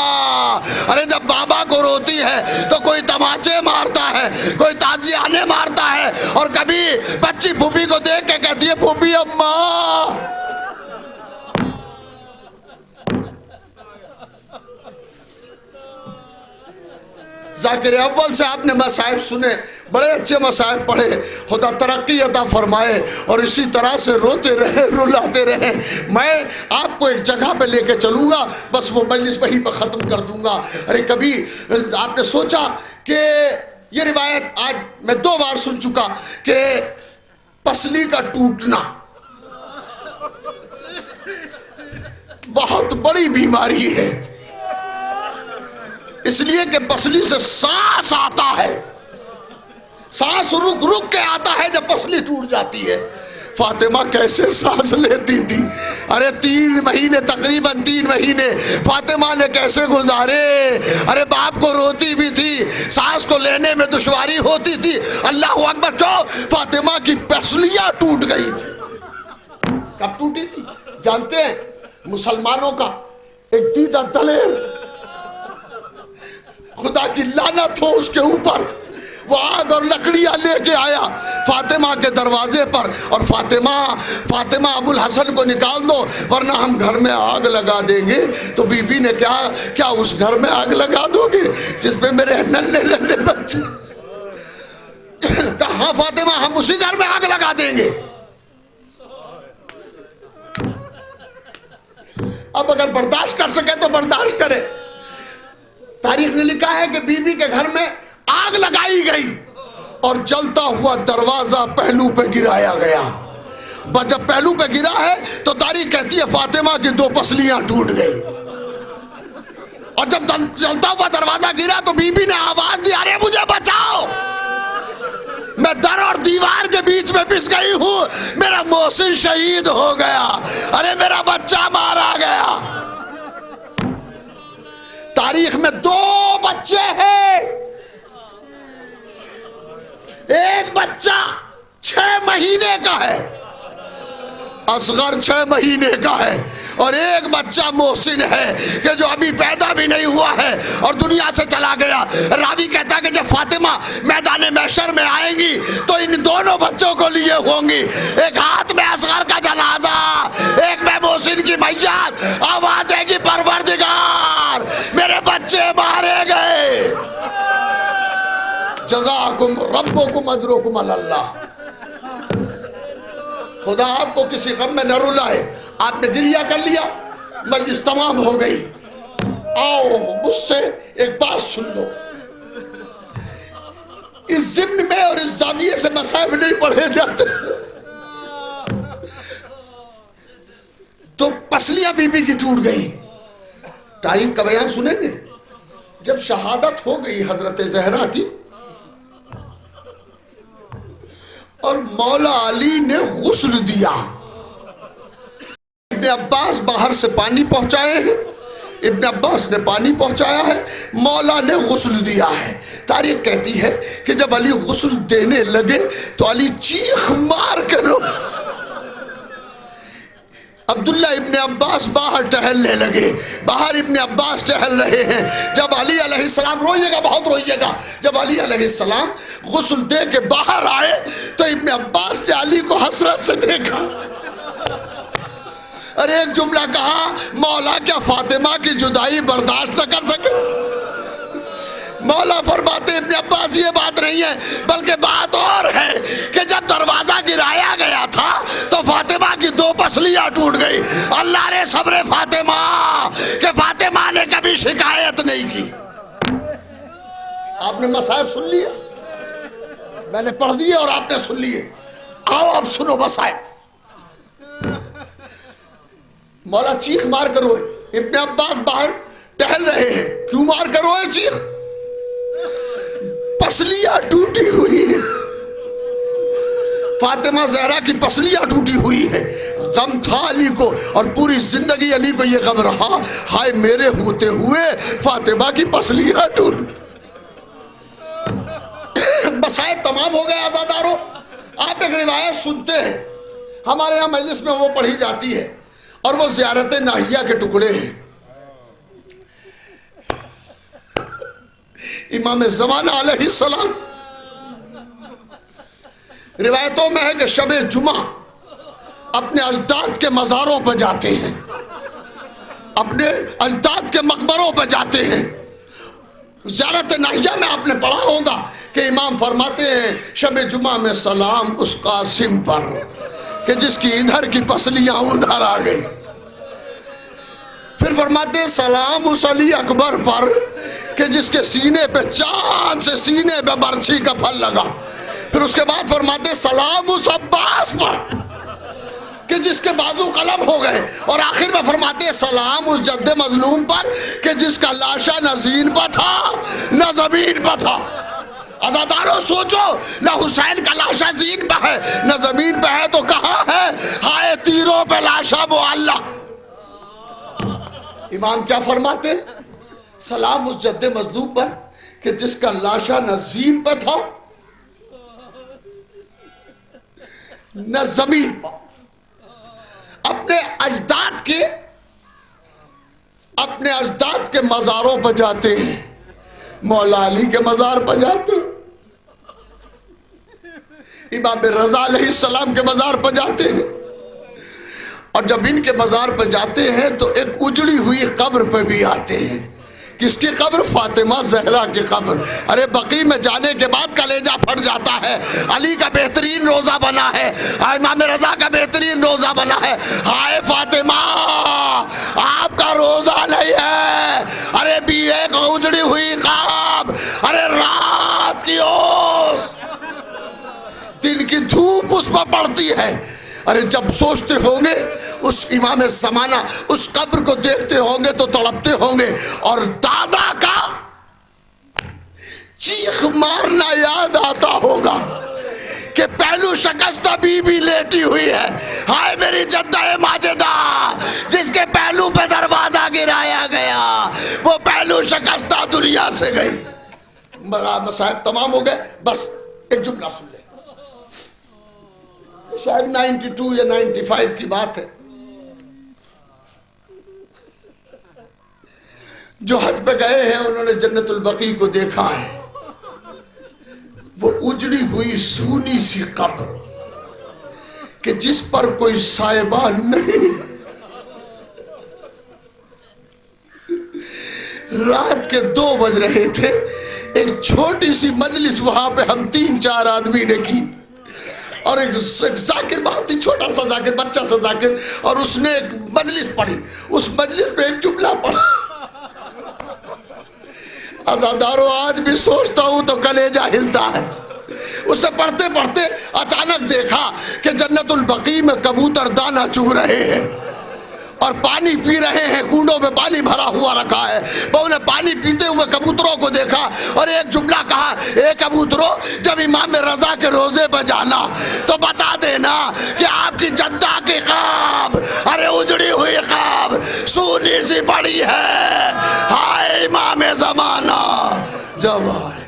ارے جب بابا کو روتی ہے تو کوئی تماچے مارتا ہے، کوئی تازیانے مارتا ہے، اور کبھی بچی پھوپھی کو دیکھ کے کہتی ہے پھوپھی اماں۔ ذاکر اول سے آپ نے مصائب سنے، بڑے اچھے مصائب پڑھے، خدا ترقی عطا فرمائے اور اسی طرح سے روتے رہے رلاتے رہے۔ میں آپ کو ایک جگہ پہ لے کے چلوں گا، بس وہ مجلس وہیں پہ ختم کر دوں گا۔ ارے کبھی آپ نے سوچا کہ یہ روایت آج میں 2 بار سن چکا کہ پسلی کا ٹوٹنا بہت بڑی بیماری ہے، اس لیے کہ پسلی سے سانس آتا ہے، سانس رک رک کے آتا ہے جب پسلی ٹوٹ جاتی ہے۔ فاطمہ کیسے سانس لیتی تھی، ارے 3 مہینے تقریباً 3 مہینے فاطمہ نے کیسے گزارے۔ ارے باپ کو روتی بھی تھی، سانس کو لینے میں دشواری ہوتی تھی، اللہ اکبر، کیوں؟ فاطمہ کی پسلیاں ٹوٹ گئی تھی۔ کب ٹوٹی تھی جانتے ہیں؟ مسلمانوں کا ایک دیدہ دلیر خدا کی لعنت ہو اس کے اوپر. وہ آگ اور لکڑیاں لے کے آیا فاطمہ کے دروازے پر, اور فاطمہ ابو الحسن کو نکال دو ورنہ ہم گھر میں آگ لگا دیں گے. تو بی بی نے کیا اس گھر میں آگ لگا دو گے جس میں میرے ننھے بچے؟ کہاں فاطمہ, ہم اسی گھر میں آگ لگا دیں گے. اب اگر برداشت کر سکے تو برداشت کرے. تاریخ نے لکھا ہے کہ بی بی کے گھر میں آگ لگائی گئی اور جلتا ہوا دروازہ پہلو پہ گرایا گیا. جب پہلو پہ گرا ہے تو تاریخ کہتی ہے فاطمہ کی 2 پسلیاں ٹوٹ گئی. اور جب جلتا ہوا دروازہ گرا تو بی بی نے آواز دی, ارے مجھے بچاؤ, میں در اور دیوار کے بیچ میں پس گئی ہوں, میرا محسن شہید ہو گیا, ارے میرا بچہ مارا گیا. تاریخ میں 2 بچے ہیں, ایک بچہ 6 مہینے کا ہے, اصغر 6 مہینے کا ہے, اور ایک بچہ محسن ہے کہ جو ابھی پیدا بھی نہیں ہوا ہے اور دنیا سے چلا گیا. راوی کہتا ہے کہ جب فاطمہ میدان محشر میں آئیں گی تو ان دونوں بچوں کو لیے ہوں گی, ایک ہاتھ میں اصغر کا جنازہ, ایک میں محسن کی میت, آواز دے گی پروردگار میرے بچے مارے گئے, جزاکم ربکم اجرکم علی اللہ. خدا آپ کو کسی غم میں نہ رلائے. آپ نے گریہ کر لیا, مجلس تمام ہو گئی. آؤ مجھ سے ایک بات سن لو. اس ضمن میں اور اس زاویے سے مصائب نہیں پڑھے جاتے. تو پسلیاں بی بی کی ٹوٹ گئی. تاریخ کا بیان سنیں گے. جب شہادت ہو گئی حضرت زہرا کی اور مولا علی نے غسل دیا, ابن عباس باہر سے پانی پہنچائے ہیں, ابن عباس نے پانی پہنچایا ہے, مولا نے غسل دیا ہے. تاریخ کہتی ہے کہ جب علی غسل دینے لگے تو علی چیخ مار کے رو. عبداللہ ابن عباس باہر ٹہلنے لگے, باہر ابن عباس ٹہل رہے ہیں. جب علی علیہ السلام, روئیے گا بہت روئیے گا, جب علی علیہ السلام غسل دے کے باہر آئے تو ابن عباس نے علی کو حسرت سے دیکھا اور ایک جملہ کہا, مولا کیا فاطمہ کی جدائی برداشت نہ کر سکے؟ مولا فرماتے ابن عباس یہ بات نہیں ہے, بلکہ بات اور ہے کہ جب دروازہ گرایا گیا تھا تو فاطمہ کی 2 پسلیاں ٹوٹ گئی. اللہ نے صبر فاطمہ کہ فاطمہ نے کبھی شکایت نہیں کی. آپ نے مصائب سن لیے, میں نے پڑھ دیے اور آپ نے سن لیے. آؤ اب سنو مصائب. مولا چیخ مار کر روئے, ابن عباس باہر ٹہل رہے ہیں. کیوں مار کر روئے چیخ؟ پسلیاں ٹوٹی ہوئی ہیں, فاطمہ زہرا کی پسلیاں ٹوٹی ہوئی ہیں. غم تھا علی کو اور پوری زندگی علی کو یہ غم رہا, ہائے میرے ہوتے ہوئے فاطمہ کی پسلیاں ٹوٹ. مصائب تمام ہو گئے عزادارو. آپ ایک روایت سنتے ہیں, ہمارے ہاں مجلس میں وہ پڑھی جاتی ہے اور وہ زیارت ناہیہ کے ٹکڑے ہیں. امام زمانہ علیہ السلام, روایتوں میں ہے کہ شب جمعہ اپنے اجداد کے مزاروں پہ جاتے ہیں, اپنے اجداد کے مقبروں پہ جاتے ہیں. زیارت ناہیہ میں آپ نے پڑھا ہوگا کہ امام فرماتے ہیں شب جمعہ میں سلام اس قاسم پر کہ جس کی ادھر کی پسلیاں ادھر آ گئی. پھر فرماتے ہیں سلام اس علی اکبر پر کہ جس کے سینے پہ چاند سے سینے پہ برچھی کا پھل لگا. پھر اس کے بعد فرماتے ہیں سلام اس عباس پر کہ جس کے بازو قلم ہو گئے. اور آخر میں فرماتے ہیں سلام اس جد مظلوم پر کہ جس کا لاشا نہ زین پہ تھا نہ زمین پہ تھا. عزادارو سوچو, نہ حسین کا لاشا زین پہ ہے نہ زمین پہ ہے تو کہاں ہے؟ ہائے تیروں پہ لاشا معلق. امام کیا فرماتے ہیں؟ سلام اس جد مظلوم پر کہ جس کا لاشا نہ زین پہ تھا نہ زمین پر. اپنے اجداد کے مزاروں پہ جاتے ہیں, مولا علی کے مزار پر جاتے ہیں، امام رضا علیہ السلام کے مزار پر جاتے ہیں، اور جب ان کے مزار پر جاتے ہیں تو ایک اجڑی ہوئی قبر پہ بھی آتے ہیں۔ کس کی قبر؟ فاطمہ زہرا کی قبر۔ ارے بقیع میں جانے کے بعد کلیجہ پھٹ جاتا ہے، علی کا بہترین روزہ بنا ہے، امام رضا کا بہترین روزہ بنا ہے، ہائے فاطمہ آپ کا روزہ نہیں ہے۔ ارے بیوے کو اجڑی ہوئی قبر، ارے رات کی اوس، دن کی دھوپ اس پر پڑتی ہے۔ ارے جب سوچتے ہوں گے اس امام زمانہ اس قبر کو دیکھتے ہوں گے تو تڑپتے ہوں گے، اور دادا کا چیخ مارنا یاد آتا ہوگا کہ پہلو شکستہ بی بی لیٹی ہوئی ہے، ہائے میری جدہ ماجدہ جس کے پہلو پہ دروازہ گرایا گیا، وہ پہلو شکستہ دنیا سے گئی۔ مصائب تمام ہو گئے، بس ایک جملہ سن لیں، شاید 92 یا 95 کی بات ہے، جو حج پہ گئے ہیں انہوں نے جنت البقیع کو دیکھا ہے، وہ اجڑی ہوئی سونی سی قبر کہ جس پر کوئی سائبان نہیں۔ رات کے 2 بج رہے تھے، ایک چھوٹی سی مجلس وہاں پہ ہم 3-4 آدمی نے کی، اور ایک ذاکر، بہت ہی چھوٹا سا ذاکر، بچہ سا ذاکر، اور اس نے ایک مجلس پڑھی، اس مجلس میں ایک جملہ پڑھا، عزادارو آج بھی سوچتا ہوں تو کلیجہ ہلتا ہے۔ اسے پڑھتے پڑھتے اچانک دیکھا کہ جنت البقیع میں کبوتر دانہ چوگ رہے ہیں اور پانی پی رہے ہیں، کنڈوں میں پانی بھرا ہوا رکھا ہے، وہ نے پانی پیتے ہوئے کبوتروں کو دیکھا اور ایک جملہ کہا، اے کبوتروں جب امام رضا کے روزے پہ جانا تو بتا دینا کہ آپ کی جدہ کی قبر، ارے اجڑی ہوئی قبر سونی سی پڑی ہے، ہائے امام زمانہ جب آئے۔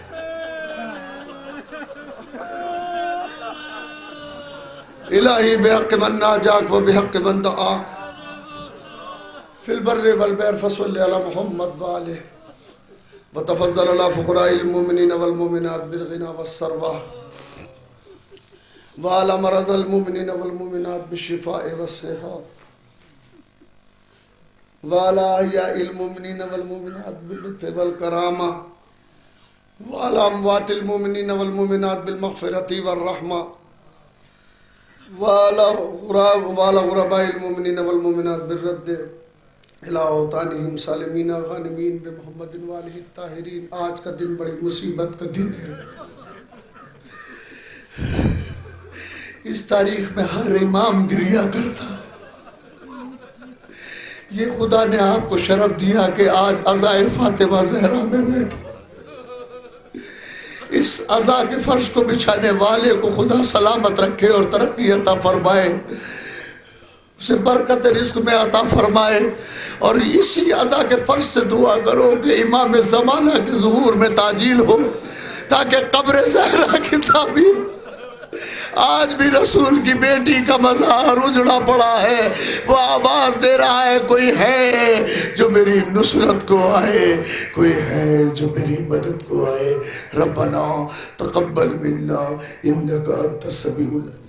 الہی بحق من ناجاک و بحق من دعاک فی البر والبحر فصل علی محمد وآلہ وتفضل علی فقراء المؤمنین والمؤمنات بالغنا والثروہ وعلى مرض المؤمنین والمؤمنات بالشفاء والشفاء وعلى احیاء المؤمنین والمؤمنات باللطف والکرامہ وعلى اموات المؤمنین والمؤمنات بالمغفرة والرحمہ وعلى غرباء المؤمنین والمؤمنات بالرد الى اوطانہم سالمین غانمین بمحمد وآلہ الطاہرین۔ آج کا دن بڑی مصیبت کا دن ہے، اس تاریخ میں ہر امام گریہ کرتا، یہ خدا نے آپ کو شرف دیا کہ آج عزائے فاطمہ زہرا میں بیٹھے، اس عزا کے فرش کو بچھانے والے کو خدا سلامت رکھے اور ترقی عطا فرمائے، اسے برکت رزق میں عطا فرمائے، اور اسی عزا کے فرش سے دعا کرو کہ امام زمانہ کے ظہور میں تعجیل ہو، تاکہ قبر زہرا کی تعمیر، آج بھی رسول کی بیٹی کا مزار اجڑا پڑا ہے، وہ آواز دے رہا ہے کوئی ہے جو میری نصرت کو آئے، کوئی ہے جو میری مدد کو آئے۔ ربنا تقبل منا انک انت السمیع العلیم۔